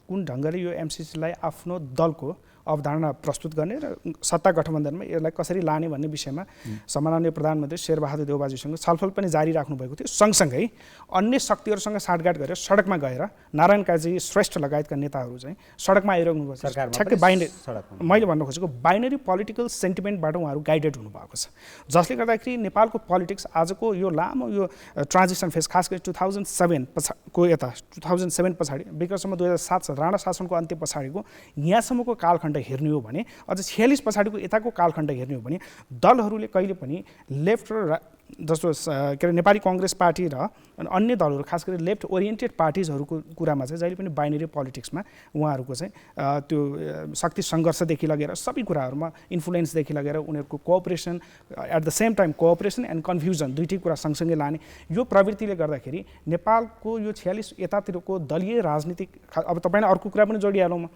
कुन ढङ्गले यो एमसिसीलाई आफ्नो दलको अवधारणा प्रस्तुत गर्ने र सत्ता गठबन्धनमा यसलाई कसरी लाने भन्ने विषयमा सम्माननीय प्रधानमन्त्री शेरबहादुर देउबाज्यूसँग छलफल पनि जारी राख्नु भएको थियो। सँगसँगै अन्य शक्तिहरूसँग साँठगाँठ गरेर सडकमा गएर नारायण काजी श्रेष्ठ लगायतका नेताहरू चाहिँ सडकमा आइरहनु भएको छ। ठ्याक्कै मैले भन्न खोजेको बाइनरी पोलिटिकल सेन्टिमेन्टबाट उहाँहरू गाइडेड हुनुभएको छ, जसले गर्दाखेरि नेपालको पोलिटिक्स आजको यो लामो यो ट्रान्जिसन फेज, खास गरी 2007 पछाडि विक्रमसम्म 2007 राणा शासनको अन्त्य पछाडिको यहाँसम्मको कालखण्ड हेर्ने हो भने, अझ 46 पछाडिको यताको कालखण्ड हेर्ने हो भने, दलहरूले कहिले पनि लेफ्ट र जस्तो के अरे नेपाली कङ्ग्रेस पार्टी र अन्य दलहरू, खास गरी लेफ्ट ओरिएन्टेड पार्टिजहरूको कुरामा चाहिँ जहिले पनि बाइनरी पोलिटिक्समा उहाँहरूको चाहिँ त्यो शक्ति सङ्घर्षदेखि लगेर सबै कुराहरूमा इन्फ्लुएन्सदेखि लगेर उनीहरूको cooperation, at the same time cooperation and confusion दुईटै कुरा सँगसँगै लाने यो प्रवृत्तिले गर्दाखेरि नेपालको यो 46 यतातिरको दलीय राजनीतिक, अब तपाईँलाई अर्को कुरा पनि जोडिहालौँ म,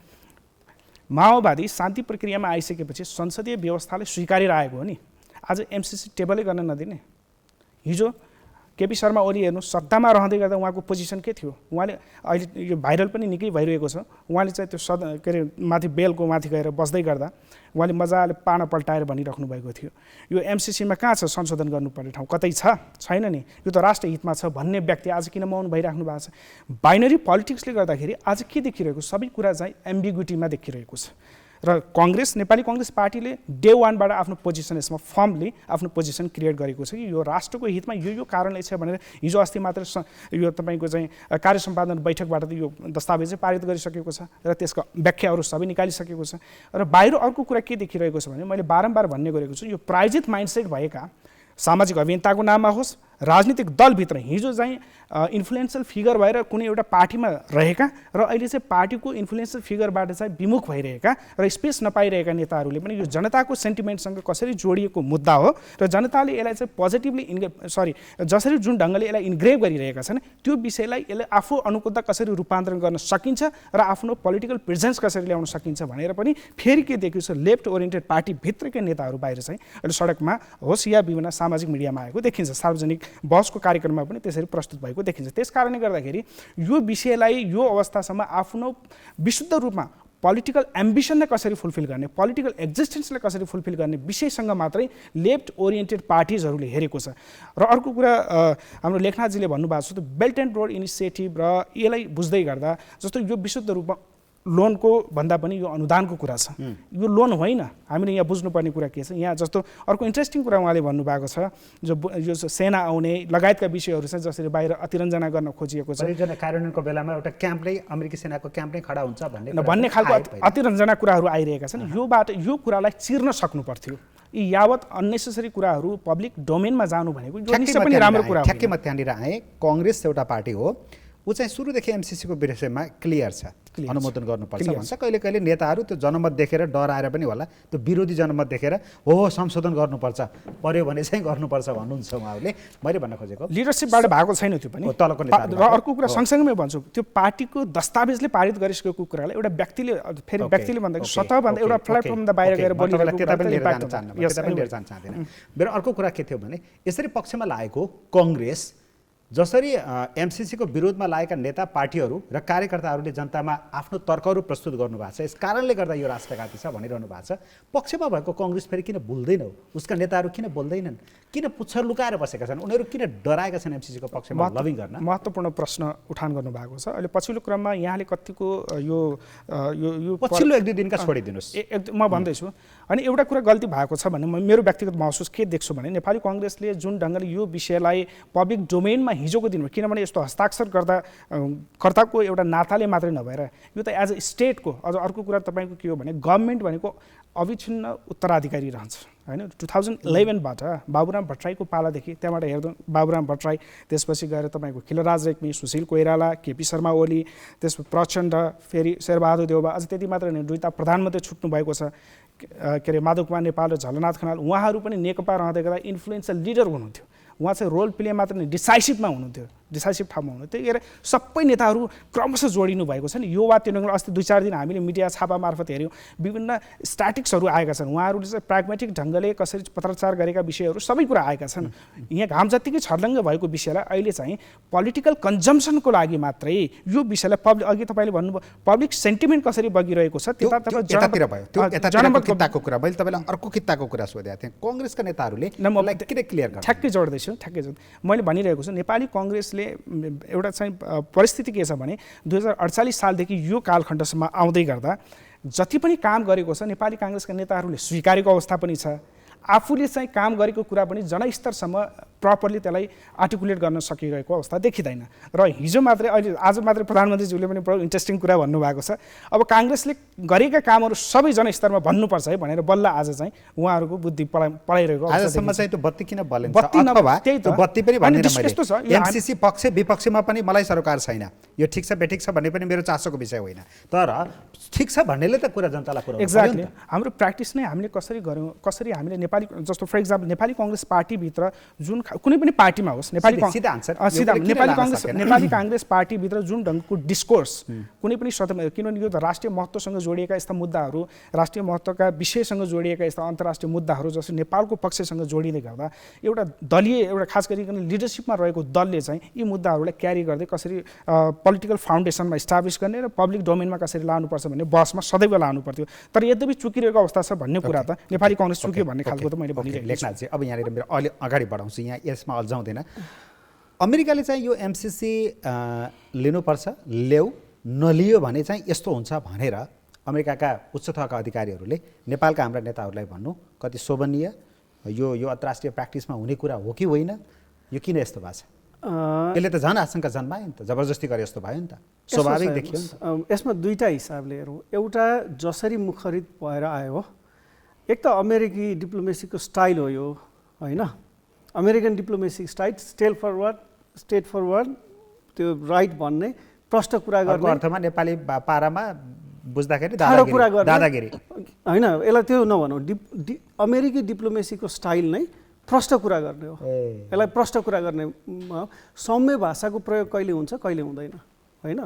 माओवादी शान्ति प्रक्रियामा आइसकेपछि संसदीय व्यवस्थाले स्वीकारेर आएको हो नि, आज एमसिसी टेबलै गर्न नदिने। हिजो केपी शर्मा ओली हेर्नु सत्तामा रहँदै गर्दा उहाँको पोजिसन के थियो, उहाँले अहिले यो भाइरल पनि निकै भइरहेको छ, उहाँले चाहिँ त्यो के अरे माथि बेलको माथि गएर बस्दै गर्दा उहाँले मजाले पाना पल्टाएर भनिराख्नु भएको थियो यो एमसिसीमा कहाँ छ संशोधन गर्नुपर्ने ठाउँ, कतै छैन नि, यो त राष्ट्र हितमा छ भन्ने व्यक्ति आज किन मौन भइराख्नु भएको छ। बाइनरी पोलिटिक्सले गर्दाखेरि आज के देखिरहेको, सबै कुरा चाहिँ एम्बिग्युटीमा देखिरहेको छ र कांग्रेस, नेपाली कांग्रेस पार्टीले डे वानबाट आफ्नो पोजिसन यसमा फर्मली आफ्नो पोजिसन क्रिएट गरेको छ कि यो राष्ट्रको हितमा यो कारणले छ भनेर। हिजो अस्ति मात्र यो तपाईँको चाहिँ कार्य सम्पादन बैठकबाट त यो दस्तावेजै पारित गरिसकेको छ र त्यसको व्याख्याहरू सबै निकालिसकेको छ। र बाहिर अर्को कुरा के देखिरहेको छ भने मैले बारम्बार भन्ने गरेको छु, यो प्रायोजित माइन्डसेट भएका सामाजिक अभियन्ताको नाममा होस्, राजनीतिक दलभित्र हिजो चाहिँ इन्फ्लुएन्सियल फिगर भएर कुनै एउटा पार्टीमा रहेका र अहिले चाहिँ पार्टीको इन्फ्लुएन्सियल फिगरबाट चाहिँ विमुख भइरहेका र स्पेस नपाइरहेका नेताहरूले पनि यो जनताको सेन्टिमेन्टसँग कसरी जोडिएको मुद्दा हो र जनताले यसलाई चाहिँ पोजिटिभली जसरी जुन ढङ्गले यसलाई इन्ग्रेभ गरिरहेका छन् त्यो विषयलाई यसले आफू अनुकूलता कसरी रूपान्तरण गर्न सकिन्छ र आफ्नो पोलिटिकल प्रेजेन्स कसरी ल्याउन सकिन्छ भनेर पनि फेरि के देखियो छ, लेफ्ट ओरिएन्टेड पार्टीभित्रकै नेताहरू बाहिर चाहिँ अहिले सडकमा होस् या विभिन्न सामाजिक मिडियामा आएको देखिन्छ, सार्वजनिक बहसको कार्यक्रममा पनि त्यसरी प्रस्तुत भएको देखिन्छ। त्यस कारणले गर्दाखेरि यो विषयलाई यो अवस्थासम्म आफ्नो विशुद्ध रूपमा पोलिटिकल एम्बिसनलाई कसरी फुलफिल गर्ने, पोलिटिकल एक्जिस्टेन्सलाई कसरी फुलफिल गर्ने विषयसँग मात्रै लेफ्ट ओरिएन्टेड पार्टिजहरूले हेरेको छ। र अर्को कुरा हाम्रो लेखनाथजीले भन्नुभएको छ, बेल्ट एन्ड रोड इनिसिएटिभ र यसलाई बुझ्दै गर्दा जस्तो यो विशुद्ध रूपमा लोनको भन्दा पनि यो अनुदानको कुरा छ, यो लोन होइन। हामीले यहाँ बुझ्नुपर्ने कुरा के छ, यहाँ जस्तो अर्को इन्ट्रेस्टिङ कुरा उहाँले भन्नुभएको छ, यो सेना आउने लगायतका विषयहरू चाहिँ जसरी बाहिर अतिरञ्जना गर्न खोजिएको छ, कार्यान्वयनको बेलामा एउटा क्याम्पले अमेरिकी सेनाको क्याम्पले खडा हुन्छ भन्ने खालको अतिरञ्जना कुराहरू आइरहेका छन्। यो कुरालाई चिर्न सक्नु पर्थ्यो। यी यावत अननेसेसरी कुराहरू पब्लिक डोमेनमा जानु भनेको यो निश्चय पनि राम्रो कुरा हो। ठ्याक्कै म त्यहाँनिर आएँ, कांग्रेस एउटा पार्टी हो, ऊ चाहिँ सुरुदेखि एमसिसीको विषयमा क्लियर छ, अनुमोदन गर्नुपर्छ भन्छ। कहिले कहिले नेताहरू त्यो जनमत देखेर डराएर पनि होला, त्यो विरोधी जनमत देखेर हो संशोधन गर्नुपर्छ, पर्यो भने चाहिँ गर्नुपर्छ भन्नुहुन्छ उहाँहरूले। मैले भन्न खोजेको लिडरसिपबाट भएको छैन त्यो पनि तलको नेता। र अर्को कुरा सँगसँगै भन्छु, त्यो पार्टीको दस्तावेजले पारित गरिसकेको कुरालाई एउटा व्यक्तिले फेरि व्यक्तिले भन्दा सतहभन्दा एउटा प्लेटफर्मभन्दा बाहिर गएर मेरो अर्को कुरा के थियो भने यसरी पक्षमा लागेको कांग्रेस जसरी एमसिसीको विरोधमा लागेका नेता पार्टीहरू र कार्यकर्ताहरूले जनतामा आफ्नो तर्कहरू प्रस्तुत गर्नुभएको छ, यस कारणले गर्दा यो राष्ट्रघाती छ भनिरहनु भएको छ। पक्षमा भएको कांग्रेस फेरि किन बोल्दैन, उसका नेताहरू किन बोल्दैनन्, किन पुच्छर लुकाएर बसेका छन्, उनीहरू किन डराएका छन् एमसिसीको पक्षमा लबिङ गर्न? महत्त्वपूर्ण प्रश्न उठान गर्नुभएको छ। अहिले पछिल्लो क्रममा यहाँले कतिको यो पछिल्लो एक दुई दिनका छोडिदिनुहोस्, म भन्दैछु। अनि एउटा कुरा गल्ती भएको छ भने मेरो व्यक्तिगत महसुस के देख्छु भने नेपाली कांग्रेसले जुन ढङ्गले यो विषयलाई पब्लिक डोमेनमा हिजोको दिनमा, किनभने यस्तो हस्ताक्षर कर्ताको एउटा नाताले मात्रै नभएर यो त एज अ स्टेटको, अझ अर्को कुरा तपाईँको के हो भने गभर्मेन्ट भनेको अविच्छिन्न उत्तराधिकारी रहन्छ होइन। 2011बाट बाबुराम भट्टराईको पालादेखि त्यहाँबाट हेर्दा बाबुराम भट्टराई, त्यसपछि गएर तपाईँको खिलराज रेग्मी, सुशील कोइराला, केपी शर्मा ओली, त्यसपछि प्रचण्ड, फेरि शेरबहादुर देउबा, अझ त्यति मात्र नै दुईटा प्रधानमन्त्री छुट्नु भएको छ, के अरे माधव कुमार नेपाल र झलनाथ खनाल। उहाँहरू पनि नेकपा रहँदै गर्दा इन्फ्लुएन्सियल लिडर हुनुहुन्थ्यो, उहाँ चाहिँ रोल प्ले मात्र नै डिसाइसिभमा हुनुहुन्थ्यो, डिसाइसिभ ठाउँमा हुनुहुन्थ्यो। त्यही भएर सबै नेताहरू क्रमशः जोडिनु भएको छ नि। यो वा त्यो ढङ्गले अस्ति 2-4 दिन हामीले मिडिया छापा मार्फत हेऱ्यौँ, विभिन्न स्ट्याटिक्सहरू आएका छन्, उहाँहरूले चाहिँ प्राग्मेटिक ढङ्गले कसरी पत्राचार गरेका विषयहरू सबै कुरा आएका छन्। यहाँ घाम जत्तिकै छर्लङ्ग भएको विषयलाई अहिले चाहिँ पोलिटिकल कन्जम्सनको लागि मात्रै यो विषयलाई अघि तपाईँले भन्नुभयो पब्लिक सेन्टिमेन्ट कसरी बगिरहेको छ त्यतातिर भयो। त्यो यतातिरको किताको कुरा, मैले तपाईँलाई अर्को किताको कुरा सोधेको थिएँ, कांग्रेसका नेताहरूले मलाई किन क्लियर गर्नु? ठ्याक्कै जोड्दैछु, मैले भनिरहेको छु नेपाली कांग्रेसले एउटा चाहिँ परिस्थिति के छ भने 2048 सालदेखि यो कालखण्डसम्म आउँदै गर्दा जति पनि काम गरेको छ नेपाली कांग्रेसका नेताहरूले स्वीकारेको अवस्था पनि छ। आफूले चाहिँ काम गरेको कुरा पनि जनस्तरसम्म प्रपरली त्यसलाई आर्टिकुलेट गर्न सकिरहेको अवस्था देखिँदैन। र हिजो मात्रै अहिले आज मात्रै प्रधानमन्त्रीज्यूले पनि बडो इन्ट्रेस्टिङ कुरा भन्नुभएको छ, अब कांग्रेसले गरेका कामहरू सबै जनस्तरमा भन्नुपर्छ है भनेर बल्ल आज चाहिँ उहाँहरूको बुद्धि पढाइरहेको आजसम्म चाहिँ त्यो बत्ती किन बलेन्छ? त्यही त बत्ती पनि भन्ने यस्तो छ, एमसिसी पक्ष विपक्षमा पनि मलाई सरकार छैन, यो ठिक छ बेठिक छ भन्ने पनि मेरो चासोको विषय होइन, तर ठिक छ भन्नेले त कुरा जनतालाई कुरा एक्ज्याक्टली हाम्रो प्र्याक्टिस नै हामीले कसरी गर्यौँ, कसरी हामीले नेपाली जस्तो फर इक्जाम्पल नेपाली कांग्रेस पार्टीभित्र जुन कुनै पनि पार्टीमा होस् सिधा answer। सिधा यो किन नेपाली लान काङ्ग्रेस सकेन? नेपाली काङ्ग्रेस पार्टीभित्र जुन ढङ्गको डिस्कोर्स कुनै पनि सतहमा, किनभने यो त राष्ट्रिय महत्त्वसँग जोडिएका यस्ता मुद्दाहरू, राष्ट्रिय महत्त्वका विषयसँग जोडिएका यस्ता अन्तर्राष्ट्रिय मुद्दाहरू जस्तो नेपालको पक्षसँग जोडिँदै गर्दा एउटा दलीय एउटा खास गरिकन लिडरसिपमा रहेको दलले चाहिँ यी मुद्दाहरूलाई क्यारी गर्दै कसरी पोलिटिकल फाउन्डेसनमा इस्टाब्लिस गर्ने र पब्लिक डोमेनमा कसरी लानुपर्छ भन्ने बहसमा सदैव लानु पर्थ्यो। तर यद्यपि चुकिरहेको अवस्था छ भन्ने कुरा त नेपाली काङ्ग्रेस चुक्यो भन्ने खालको त मैले भनिरहेको छु। लेखनाथ चाहिँ अब यहाँनिर मेरो अलि अगाडि बढाउँछु, यहाँ यसमा अल्झाउँदैन। अमेरिकाले चाहिँ यो एमसिसी लिनुपर्छ, ल्याऊ नलियो भने चाहिँ यस्तो हुन्छ भनेर अमेरिकाका उच्च तहका अधिकारीहरूले नेपालका हाम्रा नेताहरूलाई भन्नु कति शोभनीय, यो अन्तर्राष्ट्रिय प्र्याक्टिसमा हुने कुरा हो कि होइन, यो किन यस्तो भएको छ? यसले त झन् आशंका जन्मायो नि त, जबरजस्ती गरे जस्तो भयो नि त, स्वाभाविक देखियो नि त। यसमा दुईटा हिसाबले हेरौँ। एउटा जसरी मुखरित भएर आयो, एक त अमेरिकी डिप्लोमेसीको स्टाइल हो यो, होइन? American diplomacy style straight forward, त्यो राइट भन्ने, प्रष्ट कुरा गर्ने, अर्थमा नेपाली पारामा बुझ्दाखेरि ठाडो कुरा गर्ने, दादागिरी होइन? यसलाई त्यो नभनौँ, अमेरिकी डिप्लोमेसीको स्टाइल नै प्रष्ट कुरा गर्ने हो। यसलाई प्रष्ट कुरा गर्ने, सौम्य भाषाको प्रयोग कहिले हुन्छ कहिले हुँदैन, होइन?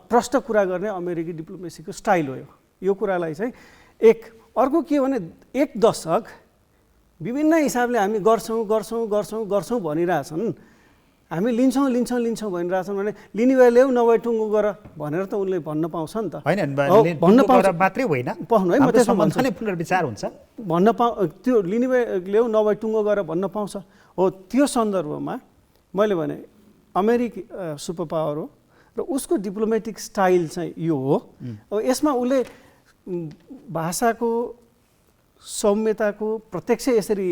प्रष्ट कुरा गर्ने अमेरिकी डिप्लोमेसीको स्टाइल हो यो कुरालाई चाहिँ एक। अर्को के भने एक दशक विभिन्न हिसाबले हामी गर्छौँ भनिरहेछन्, हामी लिन्छौँ भनिरहेछन् भने लिने भए ल्याऊ नभए टुङ्गो गर भनेर त उनले भन्न पाउँछ नि त, भन्न पाउँछ मात्रै होइन, पाउनु है, म त्यसमा भन्छु नै पुनर्विचार हुन्छ, भन्न त्यो लिने भए ल्याऊ नभए टुङ्गो गर भन्न पाउँछ। हो, त्यो सन्दर्भमा मैले भने अमेरिकी सुपर पावर हो र उसको डिप्लोमेटिक स्टाइल चाहिँ यो हो। अब यसमा उसले भाषाको सौम्यताको प्रत्यक्ष यसरी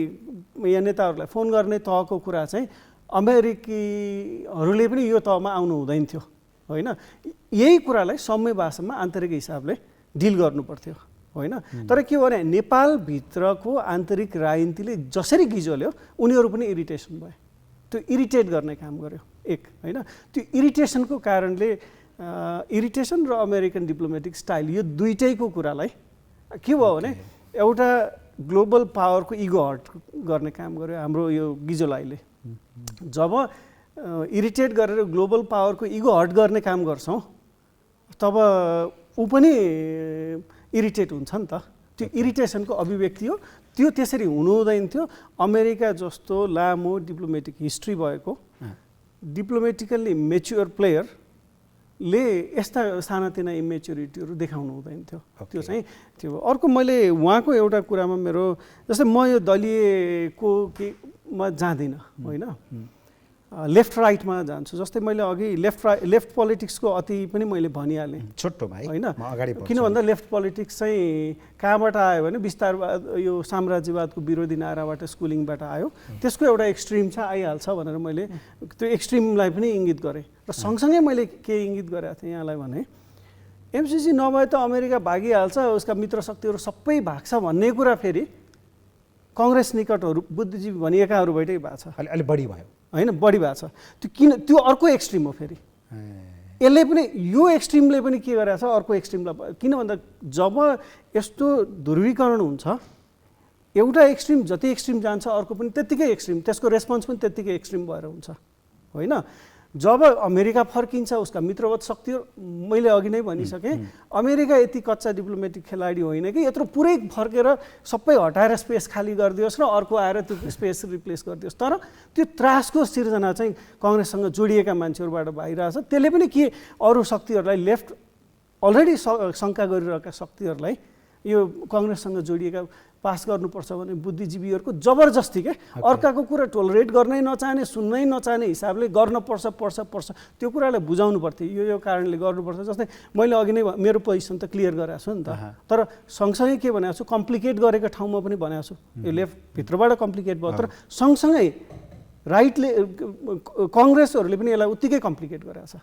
यहाँ नेताहरूलाई फोन गर्ने तहको कुरा चाहिँ अमेरिकीहरूले पनि यो तहमा आउनु हुँदैन थियो, होइन? यही कुरालाई सौम्य भाषामा आन्तरिक हिसाबले डिल गर्नु पर्थ्यो, होइन? तर के भने नेपालभित्रको आन्तरिक राजनीतिले जसरी गिजोल्यो उनीहरू पनि इरिटेसन भयो, त्यो इरिटेट गर्ने काम गर्यो एक, होइन? त्यो इरिटेसनको कारणले इरिटेसन र अमेरिकन डिप्लोमेटिक स्टाइल यो दुइटैको कुरालाई के भयो भने एउटा ग्लोबल पावरको इगो हर्ट गर्ने काम गर्यो हाम्रो यो गिजोलाईले। जब इरिटेट गरेर ग्लोबल पावरको इगो हर्ट गर्ने काम गर्छौँ तब ऊ पनि इरिटेट हुन्छ नि त, त्यो इरिटेसनको अभिव्यक्ति हो। त्यो त्यसरी हुनु हुँदैन थियो। अमेरिका जस्तो लामो डिप्लोमेटिक हिस्ट्री भएको डिप्लोमेटिकल्ली मेच्योर प्लेयरले यस्ता सानातिना इमेच्योरिटीहरू देखाउनु हुँदैन थियो। त्यो चाहिँ त्यो अर्को मैले उहाँको एउटा कुरामा मेरो जस्तै म यो दलीयको केमा जाँदिनँ, होइन? लेफ्ट राइटमा जान्छु। जस्तै मैले अघि लेफ्ट पोलिटिक्सको अति पनि मैले भनिहालेँ छोटोमा, होइन? अगाडि किन भन्दा लेफ्ट पोलिटिक्स चाहिँ कहाँबाट आयो भने विस्तारवाद यो साम्राज्यवादको विरोधी नाराबाट स्कुलिङबाट आयो। त्यसको एउटा एक्सट्रिम छ, आइहाल्छ भनेर मैले त्यो एक्सट्रिमलाई पनि इङ्गित गरेँ। र सँगसँगै मैले के इङ्गित गरेको थिएँ यहाँलाई भने एमसिसी नभए त अमेरिका भागिहाल्छ, उसका मित्र शक्तिहरू सबै भाग्छ भन्ने कुरा फेरि कङ्ग्रेस निकटहरू बुद्धिजीवी भनिएकाहरूबाटै भएको छ। अलि बढी भयो, होइन? बढी भएको छ। त्यो किन त्यो अर्को एक्सट्रिम हो फेरि। यसले पनि यो एक्सट्रिमले पनि के गरेको छ अर्को एक्सट्रिमलाई, किन भन्दा जब यस्तो ध्रुवीकरण हुन्छ एउटा एक्सट्रिम जति एक्सट्रिम जान्छ अर्को पनि त्यत्तिकै एक्सट्रिम, त्यसको रेस्पोन्स पनि त्यत्तिकै एक्सट्रिम भएर हुन्छ, होइन? जब अमेरिका फर्किन्छ उसका मित्रवत शक्तिहरू, मैले अघि नै भनिसकेँ अमेरिका यति कच्चा डिप्लोमेटिक खेलाडी होइन कि यत्रो पुरै फर्केर सबै हटाएर स्पेस खाली गरिदियोस् र अर्को आएर त्यो स्पेस रिप्लेस गरिदियोस्। तर त्यो त्रासको सिर्जना चाहिँ कङ्ग्रेससँग जोडिएका मान्छेहरूबाट भइरहेछ। त्यसले पनि के अरू शक्तिहरूलाई लेफ्ट अलरेडी शङ्का गरिरहेका शक्तिहरूलाई यो कङ्ग्रेससँग जोडिएका पास गर्नुपर्छ भने बुद्धिजीवीहरूको जबरजस्ती के अर्काको कुरा टोलरेट गर्नै नचाहने, सुन्नै नचाहने हिसाबले गर्नुपर्छ त्यो कुरालाई बुझाउनु पर्थ्यो। यो कारणले गर्नुपर्छ। जस्तै मैले अघि नै मेरो पोजिसन त क्लियर गरेको छु नि त, तर सँगसँगै के भनेको छु कम्प्लिकेट गरेको ठाउँमा पनि भनेको छु। यो लेफ्ट भित्रबाट कम्प्लिकेट भयो, तर सँगसँगै राइटले कङ्ग्रेसहरूले पनि यसलाई उत्तिकै कम्प्लिकेट गरेको छ।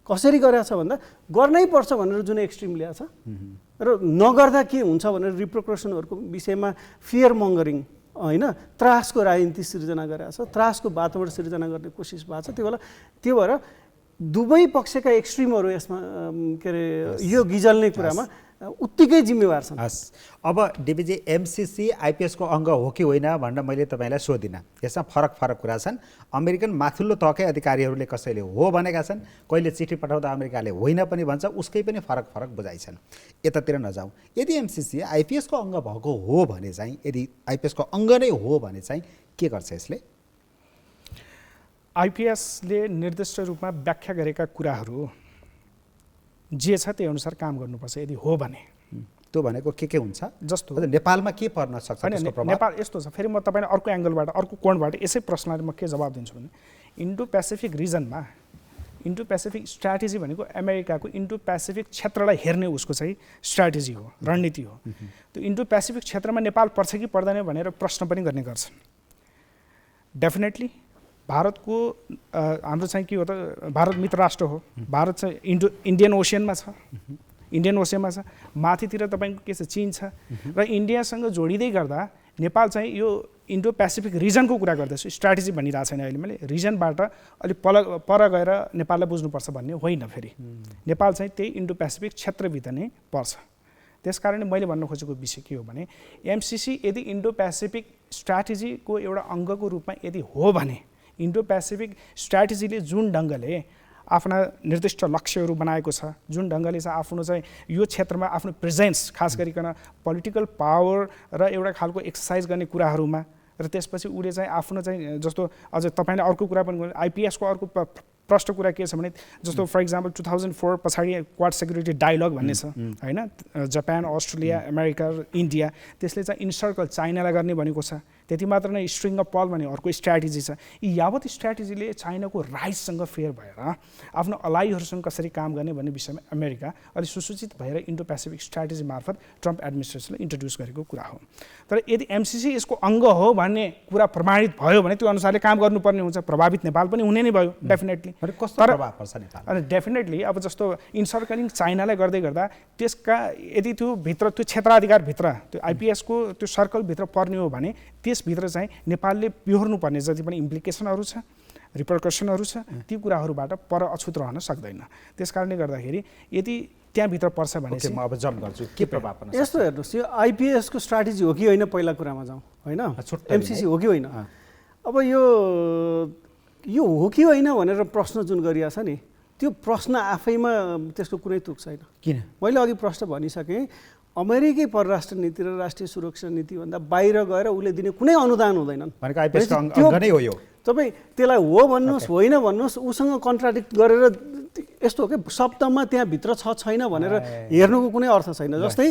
कसरी गरेको छ भन्दा गर्नै पर्छ भनेर जुन एक्सट्रिम ल्याएको छ र नगर्दा के हुन्छ भनेर रिप्रिकसनहरूको विषयमा फियर मङ्गरिङ, होइन? त्रासको राजनीति सिर्जना गरेको छ, त्रासको वातावरण सिर्जना गर्ने कोसिस भएको छ। त्यो भएर दुवै पक्षका एक्सट्रिमहरू यसमा के अरे यो गिजल्ने कुरामा उत्तिकै जिम्मेवार छन्। हस्, अब डिबिजी एमसिसी आइपिएसको अङ्ग हो कि होइन भनेर मैले तपाईँलाई सोधिनँ। यसमा फरक कुरा छन्। अमेरिकन माथिल्लो तहकै अधिकारीहरूले कसैले हो भनेका छन्, कहिले चिठी पठाउँदा अमेरिकाले होइन पनि भन्छ, उसकै पनि फरक बुझाइ छन्। यतातिर नजाउँ, यदि एमसिसी आइपिएसको अङ्ग भएको हो भने चाहिँ, यदि आइपिएसको अङ्ग नै हो भने चाहिँ के गर्छ यसले? आइपिएसले निर्दिष्ट रूपमा व्याख्या गरेका कुराहरू जे छ त्यही अनुसार काम गर्नुपर्छ यदि हो भने। त्यो भनेको के हुन्छ? जस्तो नेपालमा के पर्न सक्छ त्यसको प्रभाव? नेपाल यस्तो छ, फेरि म तपाईँलाई अर्को एङ्गलबाट अर्को कोणबाट यसै प्रश्नलाई म के जवाब दिन्छु भने, इन्डो पेसिफिक रिजनमा इन्डो पेसिफिक स्ट्राटेजी भनेको अमेरिकाको इन्डो पेसिफिक क्षेत्रलाई हेर्ने उसको चाहिँ स्ट्राटेजी हो, रणनीति हो। त्यो इन्डो पेसिफिक क्षेत्रमा नेपाल पर्छ कि पर्दैन भनेर प्रश्न पनि गर्ने गर्छन्। डेफिनेटली भारतको हाम्रो चाहिँ के हो त, भारत मित्र राष्ट्र हो। भारत चाहिँ इन्डियन ओसियनमा छ, माथितिर तपाईँको के छ, चीन छ, र इन्डियासँग जोडिँदै गर्दा नेपाल चाहिँ यो इन्डो पेसिफिक रिजनको कुरा गर्दैछु, स्ट्राटेजी भनिरहेको छैन अहिले मैले। रिजनबाट अलिक पर गएर नेपाललाई बुझ्नुपर्छ भन्ने होइन। फेरि नेपाल चाहिँ त्यही इन्डो पेसिफिक क्षेत्रभित्र नै पर्छ। त्यसकारणले मैले भन्न खोजेको विषय के हो भने, एमसिसी यदि इन्डो पेसिफिक स्ट्राटेजीको एउटा अङ्गको रूपमा यदि हो भने, इन्डो पेसिफिक स्ट्राटेजीले जुन ढङ्गले आफ्ना निर्दिष्ट लक्ष्यहरू बनाएको छ, जुन ढङ्गले चाहिँ आफ्नो चाहिँ यो क्षेत्रमा आफ्नो प्रेजेन्स, खास गरिकन पोलिटिकल पावर र एउटा खालको एक्सर्साइज गर्ने कुराहरूमा, र त्यसपछि उसले चाहिँ आफ्नो चाहिँ जस्तो अझ तपाईँले अर्को कुरा पनि गर्नु, आइपिएसको अर्को प्रष्ट कुरा के छ भने, जस्तो फर इक्जाम्पल 2004 पछाडि क्वाड सेक्युरिटी डायलग भन्ने छ होइन, जापान, अस्ट्रेलिया, अमेरिका र इन्डिया, त्यसले चाहिँ इन्सर्कल चाइनालाई गर्ने भनेको छ। त्यति मात्र नै स्ट्रिङ अफ पल भन्ने अर्को स्ट्राटेजी छ। यी यावत स्ट्राटेजीले चाइनाको राइटसँग फेयर भएर आफ्नो अलाइहरूसँग कसरी काम गर्ने भन्ने विषयमा अमेरिका अलिक सुसूचित भएर इन्डो पेसिफिक स्ट्राटेजी मार्फत ट्रम्प एडमिनिस्ट्रेसनले इन्ट्रोड्युस गरेको कुरा हो। तर यदि एमसिसी यसको अङ्ग हो भन्ने कुरा प्रमाणित भयो भने त्यो अनुसारले काम गर्नुपर्ने हुन्छ। प्रभावित नेपाल पनि हुने नै भयो डेफिनेटली। तर डेफिनेटली अब जस्तो इन्सर्कलिङ चाइनालाई गर्दै गर्दा त्यसका यदि त्यो भित्र, त्यो क्षेत्राधिकारभित्र, त्यो आइपिएसको त्यो सर्कलभित्र पर्ने हो भने त्यसभित्र चाहिँ नेपालले बिहोर्नुपर्ने जति पनि इम्प्लिकेसनहरू छ, रिपरकसनहरू छ, ती कुराहरूबाट पर अछुत रहन सक्दैन। त्यसकारणले गर्दाखेरि यदि त्यहाँभित्र पर्छ भने म अब जम्प गर्छु, के प्रभाव पर्छ? यस्तो हेर्नुहोस्, यो आइपिएसको स्ट्राटेजी हो कि होइन पहिला कुरामा जाउँ होइन, एमसिसी हो कि होइन। अब यो हो कि होइन भनेर प्रश्न जुन गरिएको छ नि, त्यो प्रश्न आफैमा त्यसको कुनै तुक छैन। किन? मैले अघि प्रश्न भनिसकेँ, अमेरिकी परराष्ट्र नीति र राष्ट्रिय सुरक्षा नीतिभन्दा बाहिर गएर उसले दिने कुनै अनुदान हुँदैनन्। भनेको आइपिएसको अङ्ग नै हो यो। तपाईँ त्यसलाई हो भन्नुहोस्, होइन भन्नुहोस्, उसँग कन्ट्राडिक्ट गरेर यस्तो हो कि शब्दमा त्यहाँभित्र छ छैन भनेर हेर्नुको कुनै अर्थ छैन। जस्तै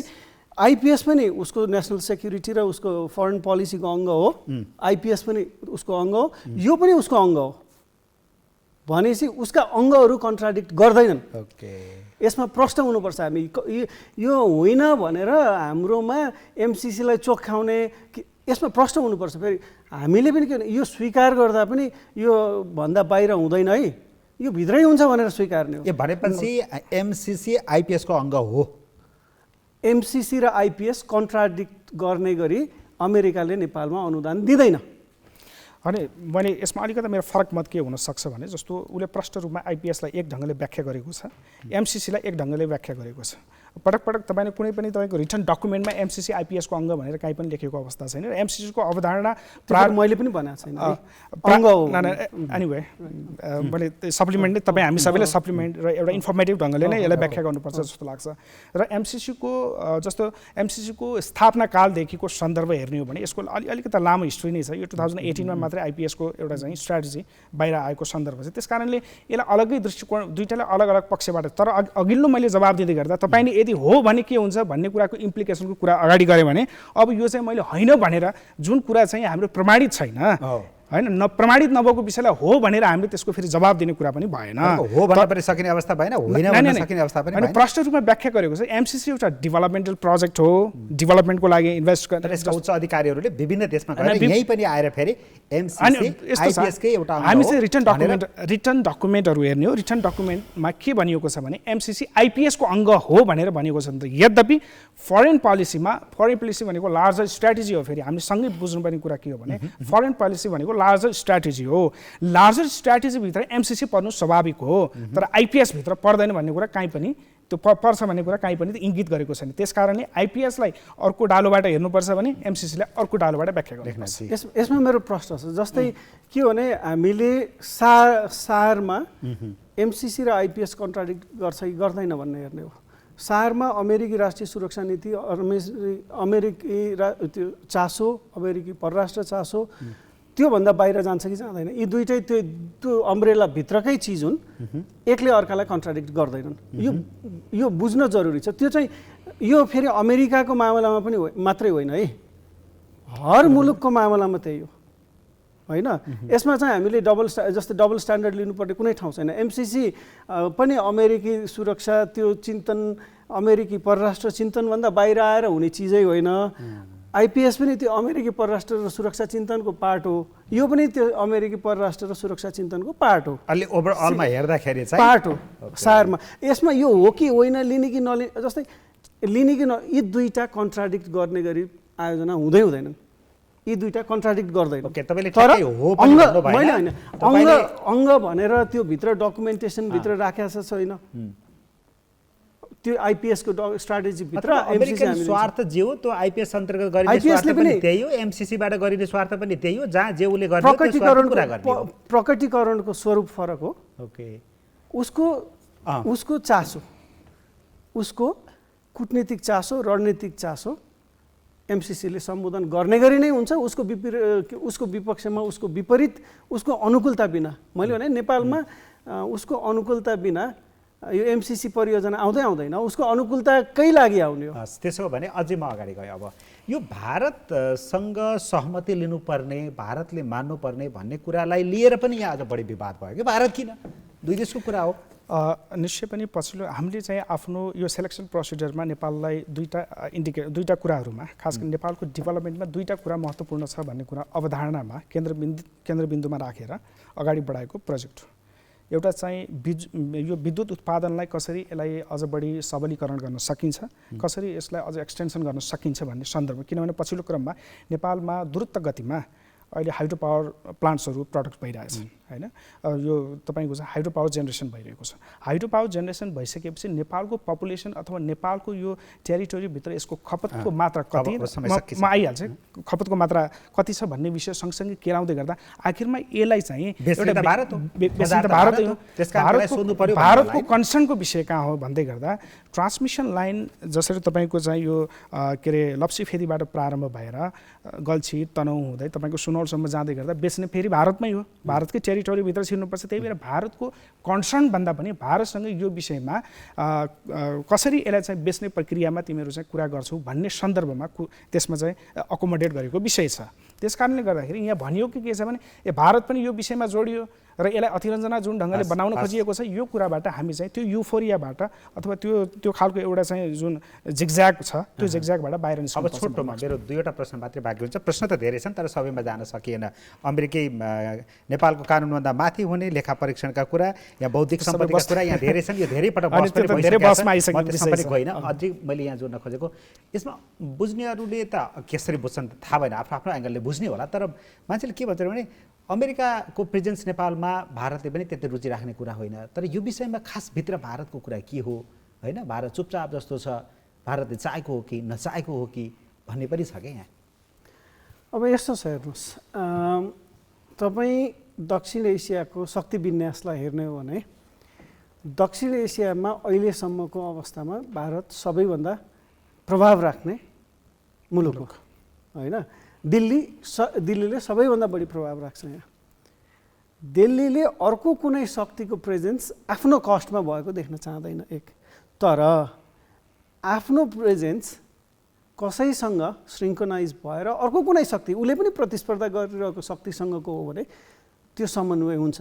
आइपिएस पनि उसको नेसनल सेक्युरिटी र उसको फरेन पोलिसीको अङ्ग हो, आइपिएस पनि उसको अङ्ग हो, यो पनि उसको अङ्ग हो भनेपछि उसका अङ्गहरू कन्ट्राडिक्ट गर्दैनन्। यसमा प्रश्न हुनुपर्छ हामी, यो होइन भनेर हाम्रोमा एमसिसीलाई चोख्याउने, यसमा प्रश्न हुनुपर्छ। फेरि हामीले पनि के, यो स्वीकार गर्दा पनि यो भन्दा बाहिर हुँदैन है, यो भित्रै हुन्छ भनेर स्वीकार्ने हो। भनेपछि एमसिसी आइपिएसको अङ्ग हो। एमसिसी र आइपिएस कन्ट्राडिक्ट गर्ने गरी अमेरिकाले नेपालमा अनुदान दिँदैन। अनि मैले यसमा अलिकति मेरो फरक मत के हुनसक्छ भने, जस्तो उसले प्रष्ट रूपमा आइपिएसलाई एक ढङ्गले व्याख्या गरेको छ, एमसिसीलाई एक ढङ्गले व्याख्या गरेको छ। पटक तपाईँले कुनै पनि तपाईँको रिटर्न डकुमेन्टमा एमसिसी आइपिएसको अङ्ग भनेर काहीँ पनि लेखेको अवस्था छैन। र एमसिसीको अवधारणा मैले पनि भनेको छैन अङ्ग हो। एनिवे मैले सप्लिमेन्ट नै, तपाईँ हामी सबैले सप्लिमेन्ट र एउटा इन्फर्मेटिभ ढङ्गले नै यसलाई व्याख्या गर्नुपर्छ जस्तो लाग्छ। र एमसिसीको जस्तो एमसिसीको स्थापना कालदेखिको सन्दर्भ हेर्ने हो भने यसको अलिकति लामो हिस्ट्री नै छ। यो 2018मा मात्रै आइपिएसको एउटा चाहिँ स्ट्राटेजी बाहिर आएको सन्दर्भ छ। त्यस कारणले यसलाई अलग्गै दृष्टिकोण, दुईटालाई अलग अलग पक्षबाट। तर अघिल्लो मैले जवाब दिँदै गर्दा तपाईँले यदि हो भने के हुन्छ भन्ने कुराको इम्प्लिकेसनको कुरा अगाडि गऱ्यो भने, अब यो चाहिँ मैले होइन भनेर जुन कुरा चाहिँ हाम्रो प्रमाणित छैन होइन, प्रमाणित नभएको विषयलाई हो भनेर हामीले त्यसको फेरि जवाब दिने कुरा पनि भएन। हो भन्न पनि सकिने अवस्था भएन, होइन भन्न सकिने अवस्था पनि भएन। प्रष्ट रूपमा व्याख्या गरेको छ एमसिसी एउटा डेभलपमेन्टल प्रोजेक्ट हो, डेभलपमेन्टको लागि इन्भेस्ट गर्ने। यसका उच्च अधिकारीहरूले विभिन्न देशमा गएर यही पनि आएर फेरि एमसिसी आइपिएसकै एउटा अङ्ग हो। हामी चाहिँ रिटर्न डकुमेन्टहरू हेर्ने हो। रिटर्न डकुमेन्टमा के भनिएको छ भने एमसिसी आइपिएसको अङ्ग हो भनेर भनिएको छ। यद्यपि फरेन पोलिसीमा, फरेन पोलिसी भनेको लार्जर स्ट्राटेजी हो। फेरि हामीले सँगै बुझ्नुपर्ने कुरा के हो भने, फरेन पोलिसी भनेको लार्जर स्ट्राटेजी हो। लार्जर स्ट्राटेजीभित्र एमसिसी पर्नु स्वाभाविक हो, तर आइपिएस भित्र पर्दैन भन्ने कुरा काहीँ पनि त्यो पर्छ भन्ने कुरा कहीँ पनि इङ्गित गरेको छैन। त्यसकारणले आइपिएसलाई अर्को डालोबाट हेर्नुपर्छ भने एमसिसीलाई अर्को डालोबाट व्याख्या गर्नुपर्छ। यसमा मेरो प्रश्न छ, जस्तै के हो भने हामीले सारमा एमसिसी र आइपिएस कन्ट्राडिक्ट गर्छ कि गर्दैन भन्ने हेर्ने हो। सारमा अमेरिकी राष्ट्रिय सुरक्षा नीति, अमेरिकी त्यो चासो, अमेरिकी परराष्ट्र चासो त्योभन्दा बाहिर जान्छ कि जाँदैन? यी दुइटै त्यो अम्ब्रेला भित्रकै चिज हुन्, एकले अर्कालाई कन्ट्राडिक्ट गर्दैनन्। यो बुझ्न जरुरी छ। त्यो चाहिँ यो फेरि अमेरिकाको मामलामा पनि मात्रै होइन है, हर मुलुकको मामलामा त्यही हो होइन। यसमा चाहिँ हामीले जस्तै डबल स्ट्यान्डर्ड लिनुपर्ने कुनै ठाउँ छैन। एमसिसी पनि अमेरिकी सुरक्षा त्यो चिन्तन, अमेरिकी परराष्ट्र चिन्तनभन्दा बाहिर आएर हुने चिजै होइन। आइपिएस पनि त्यो अमेरिकी परराष्ट्र र सुरक्षा चिन्तनको पार्ट हो, यो पनि त्यो अमेरिकी परराष्ट्र र सुरक्षा चिन्तनको पार्ट हो। अलि ओभरअलमा हेर्दाखेरि चाहिँ पार्ट हो सारमा। यसमा यो हो कि होइन, लिने कि नलिने, जस्तै लिने कि यी दुईटा कन्ट्राडिक्ट गर्ने गरी आयोजना हुँदैनन्। यी दुईटा कन्ट्राडिक्ट गर्दैन। तर अङ्ग भनेर त्यो भित्र डकुमेन्टेसन भित्र राखेको छैन त्यो आइपिएसको स्ट्राटेजी भित्र। अमेरिकन स्वार्थ जे हो त्यो आइपिएस अन्तर्गत गरिने स्वार्थ पनि त्यही हो, एमसिसीबाट गरिने स्वार्थ पनि त्यही हो। जहाँ जे उसले गर्ने प्रकटीकरणको स्वरूप फरक हो। ओके, उसको चासो, उसको कूटनीतिक चासो, रणनीतिक चासो एमसिसीले सम्बोधन गर्ने गरी नै हुन्छ। उसको विपक्षमा, उसको विपरीत, उसको अनुकूलता बिना, मैले भने नेपालमा उसको अनुकूलता बिना यो एमसिसी परियोजना आउँदैन, उसको अनुकूलताकै लागि आउने हो। त्यसो भने अझै म अगाडि गएँ। अब यो भारतसँग सहमति लिनुपर्ने, भारतले मान्नुपर्ने भन्ने कुरालाई लिएर पनि यहाँ अझ बढी विवाद भयो कि भारत किन? दुई देशको कुरा हो। निश्चय पनि पछिल्लो हामीले चाहिँ आफ्नो यो सेलेक्सन प्रोसिडरमा नेपाललाई दुईटा कुराहरूमा, खास गरी नेपालको डेभलपमेन्टमा दुईटा कुरा महत्त्वपूर्ण छ भन्ने कुरा अवधारणामा केन्द्रबिन्दुमा राखेर अगाडि बढाएको प्रोजेक्ट हो। एउटा चाहिँ यो विद्युत उत्पादनलाई कसरी यसलाई अझ बढी सबलीकरण गर्न सकिन्छ, कसरी यसलाई अझ एक्सटेन्सन गर्न सकिन्छ भन्ने सन्दर्भ। किनभने पछिल्लो क्रममा नेपालमा द्रुत गतिमा अहिले हाइड्रो पावर प्लान्ट्सहरू प्रडक्ट भइरहेछन् होइन। यो तपाईँको चाहिँ हाइड्रो पावर जेनेरेसन भइरहेको छ। हाइड्रो पावर जेनेरेसन भइसकेपछि नेपालको पपुलेसन अथवा नेपालको यो टेरिटोरीभित्र यसको खपतको मात्रा कति, म आइहाल्छ, खपतको मात्रा कति छ भन्ने विषय सँगसँगै केलाउँदै गर्दा आखिरमा यसलाई चाहिँ भारतको कन्सर्नको विषय कहाँ हो भन्दै गर्दा ट्रान्समिसन लाइन जसरी तपाईँको चाहिँ यो के अरे लप्सी फेदीबाट प्रारम्भ भएर गल्छी तनहुँ हुँदै तपाईँको सुनौलसम्म जाँदै गर्दा बेच्ने फेरि भारतमै हो, भारतकै टेरिटोरीभित्र छिर्नुपर्छ। त्यही भएर भारतको कन्सर्न भन्दा पनि भारतसँग यो विषयमा कसरी यसलाई चाहिँ बेच्ने प्रक्रियामा तिमीहरू चाहिँ कुरा गर्छौ भन्ने सन्दर्भमा त्यसमा चाहिँ अकोमोडेट गरेको विषय छ। त्यस कारणले गर्दाखेरि यहाँ भनियो कि के छ भने भारत पनि यो विषयमा जोडियो र यसलाई अतिरञ्जना जुन ढङ्गले बनाउन खोजिएको छ, यो कुराबाट हामी चाहिँ त्यो युफोरियाबाट अथवा त्यो खालको एउटा चाहिँ जुन जिगज्याग छ त्यो जिगज्यागबाट बाहिर निस्कनु। अब छोटोमा मेरो दुईवटा प्रश्न मात्रै बाँकी हुन्छ। प्रश्न त धेरै छन् तर सबैमा जान सकिएन। अमेरिकी नेपालको कानुनभन्दा माथि हुने लेखा परीक्षणका कुरा, यहाँ बौद्धिक सम्पत्तिका कुरा, यहाँ धेरै छन्। यो धेरै पटक होइन। अझै मैले यहाँ जोड्न खोजेको यसमा बुझ्नेहरूले त कसरी बुझ्छन् थाहा भएन, आफ्नो आफ्नो एङ्गलले बुझ्ने होला। तर मान्छेले के भन्छ भने अमेरिकाको प्रेजेन्स नेपालमा भारतले पनि त्यति रुचि राख्ने कुरा होइन। तर यो विषयमा खास भित्र भारतको कुरा के हो होइन? भारत चुपचाप जस्तो छ, भारतले चाहेको हो कि नचाहेको हो कि भन्ने पनि छ क्या यहाँ। अब यस्तो छ हेर्नुहोस्, तपाईँ दक्षिण एसियाको शक्ति विन्यासलाई हेर्ने हो भने दक्षिण एसियामा अहिलेसम्मको अवस्थामा भारत सबैभन्दा प्रभाव राख्ने मुलुक हो होइन। दिल्लीले सबैभन्दा बढी प्रभाव राख्छ यहाँ। दिल्लीले अर्को कुनै शक्तिको प्रेजेन्स आफ्नो कस्टमा भएको देख्न चाहँदैन एक। तर आफ्नो प्रेजेन्स कसैसँग श्रिङ्कनाइज भएर अर्को कुनै शक्ति, उसले पनि प्रतिस्पर्धा गरिरहेको शक्तिसँगको हो भने त्यो समन्वय हुन्छ।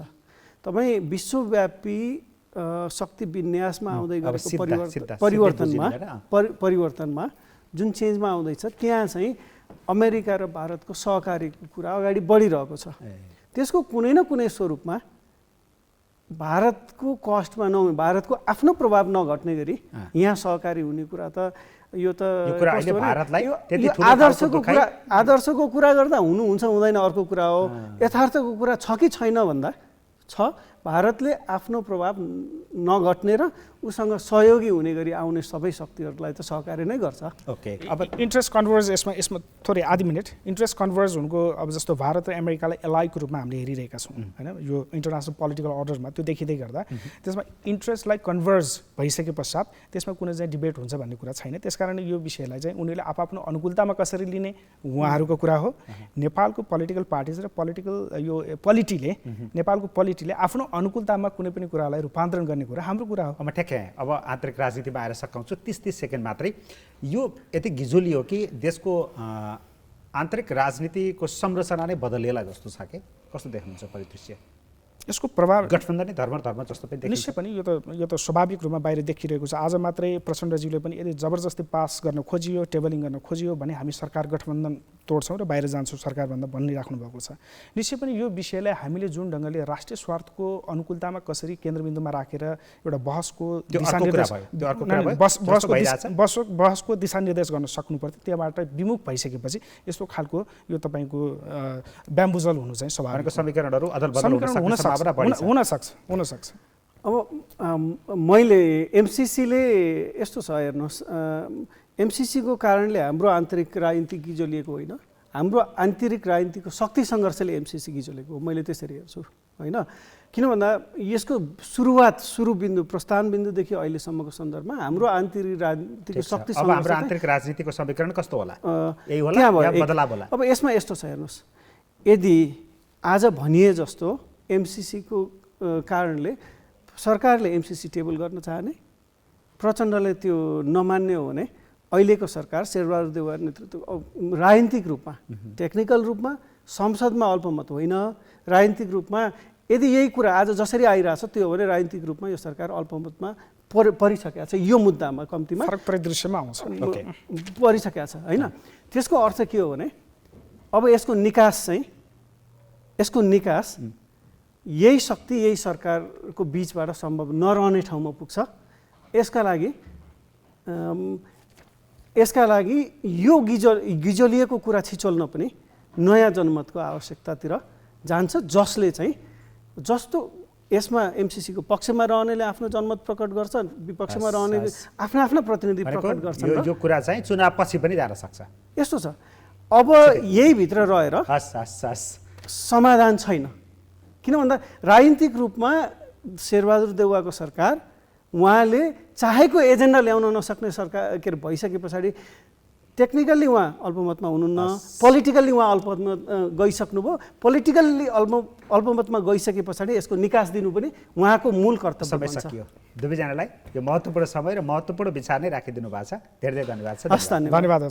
तपाईँ विश्वव्यापी शक्ति विन्यासमा आउँदै गरेको परिवर्तनमा जुन चेन्जमा आउँदैछ त्यहाँ चाहिँ अमेरिका र भारतको सहकारीको कुरा अगाडि बढिरहेको छ। त्यसको कुनै न कुनै स्वरूपमा भारतको कस्टमा भारतको आफ्नो प्रभाव नघट्ने गरी यहाँ सहकारी हुने कुरा त यो आदर्शको कुरा गर्दा हुनुहुन्छ हुँदैन अर्को कुरा हो। यथार्थको कुरा छ कि छैन भन्दा छ भारतले आफ्नो प्रभाव नघट्ने र उसँग सहयोगी हुने गरी आउने सबै शक्तिहरूलाई त सहकार्य नै गर्छ। ओके, अब इन्ट्रेस्ट कन्भर्ज यसमा थोरै आधी मिनट इन्ट्रेस्ट कन्भर्ज हुनुको अब जस्तो भारत र अमेरिकालाई एलाईको रूपमा हामीले हेरिरहेका छौँ होइन, यो इन्टरनेसनल पोलिटिकल अर्डरमा त्यो देखिँदै गर्दा त्यसमा इन्ट्रेस्टलाई कन्भर्ज भइसके पश्चात त्यसमा कुनै चाहिँ डिबेट हुन्छ भन्ने कुरा छैन। त्यसकारणले यो विषयलाई चाहिँ उनीहरूले आफ्नो अनुकूलतामा कसरी लिने उहाँहरूको कुरा हो। नेपालको पोलिटिकल पार्टिज र नेपालको पोलिटीले आफ्नो अनुकूलतामा कुनै पनि कुरालाई रूपान्तरण गर्ने कुरा हाम्रो कुरा हो। अब ठ्याक्कै अब आन्तरिक राजनीतिमा आएर सकाउँछु 30 सेकेन्ड मात्रै। यो यति गिजोली हो कि देशको आन्तरिक राजनीतिको संरचना नै बदलिएला जस्तो छ कि कस्तो देख्नुहुन्छ परिदृश्य? यसको प्रभाव गठबन्धन धर्म जस्तो पनि देखिन्छ। निश्चय पनि यो त स्वाभाविक रूपमा बाहिर देखिरहेको छ। आज मात्रै प्रचण्डजीले पनि यदि जबरजस्ती पास गर्न खोजियो, टेबलिङ गर्न खोजियो भने हामी सरकार गठबन्धन तोड्छौँ र बाहिर जान्छौँ सरकारभन्दा भनिराख्नु भएको छ। निश्चय पनि यो विषयलाई हामीले जुन ढङ्गले राष्ट्रिय स्वार्थको अनुकूलतामा कसरी केन्द्रबिन्दुमा राखेर एउटा बहसको बहसको दिशानिर्देश गर्न सक्नु पर्थ्यो, त्यहाँबाट विमुख भइसकेपछि यस्तो खालको यो तपाईँको ब्याम्बुजल हुनु चाहिँ स्वाभाविक। समीकरणहरू अदल-बदल हुन सक्छ। अब मैले एमसिसीले यस्तो छ हेर्नुहोस्, एमसिसीको कारणले हाम्रो आन्तरिक राजनीति गिजोलिएको होइन, हाम्रो आन्तरिक राजनीतिको शक्ति सङ्घर्षले एमसिसी गिजोलेको हो, मैले त्यसरी हेर्छु होइन। किन भन्दा यसको सुरु बिन्दु प्रस्थान बिन्दुदेखि अहिलेसम्मको सन्दर्भमा हाम्रो आन्तरिक राजनीतिको शक्ति अब हाम्रो आन्तरिक राजनीतिको समीकरण कस्तो होला? यही होला या बदलाव होला? अब यसमा यस्तो छ हेर्नुहोस्, यदि आज भनिए जस्तो एमसिसीको कारणले सरकारले एमसिसी टेबल गर्न चाहने, प्रचण्डले त्यो नमान्ने हो भने अहिलेको सरकार शेरबहादुर देउवा नेतृत्व राजनीतिक रूपमा टेक्निकल रूपमा संसदमा अल्पमत होइन, राजनीतिक रूपमा यदि यही कुरा आज जसरी आइरहेछ त्यो हो भने राजनीतिक रूपमा यो सरकार अल्पमतमा परिसकेको छ। यो मुद्दामा कम्तीमा फरक परिदृश्यमा आउँछ परिसकेको छ होइन। त्यसको अर्थ के हो भने अब यसको निकास यही शक्ति यही सरकारको बीचबाट सम्भव नरहने ठाउँमा पुग्छ। यसका लागि यो गिजोलिएको कुरा छिचोल्न पनि नयाँ जनमतको आवश्यकतातिर जान्छ, जसले चाहिँ जस्तो यसमा एमसिसीको पक्षमा रहनेले आफ्नो जनमत प्रकट गर्छन्, विपक्षमा रहनेले आफ्ना प्रतिनिधि प्रकट गर्छन्। यो कुरा चाहिँ चुनावपछि पनि जान सक्छ। यस्तो छ, अब यही भित्र रहेर समाधान छैन। किन भन्दा राजनीतिक रूपमा शेरबहादुर देउवाको सरकार उहाँले चाहेको एजेन्डा ल्याउन नसक्ने सरकार के अरे भइसके पछाडि टेक्निकल्ली उहाँ अल्पमतमा हुनुहुन्न, पोलिटिकल्ली उहाँ अल्पमत गइसक्नुभयो। पोलिटिकल्ली अल्पमतमा गइसके पछाडि यसको निकास दिनु पनि उहाँको मूल कर्तव्य समय सकियो। दुवैजनालाई यो महत्त्वपूर्ण समय र महत्त्वपूर्ण विचार नै राखिदिनु भएको छ। धेरै धेरै धन्यवाद छ। धन्यवाद।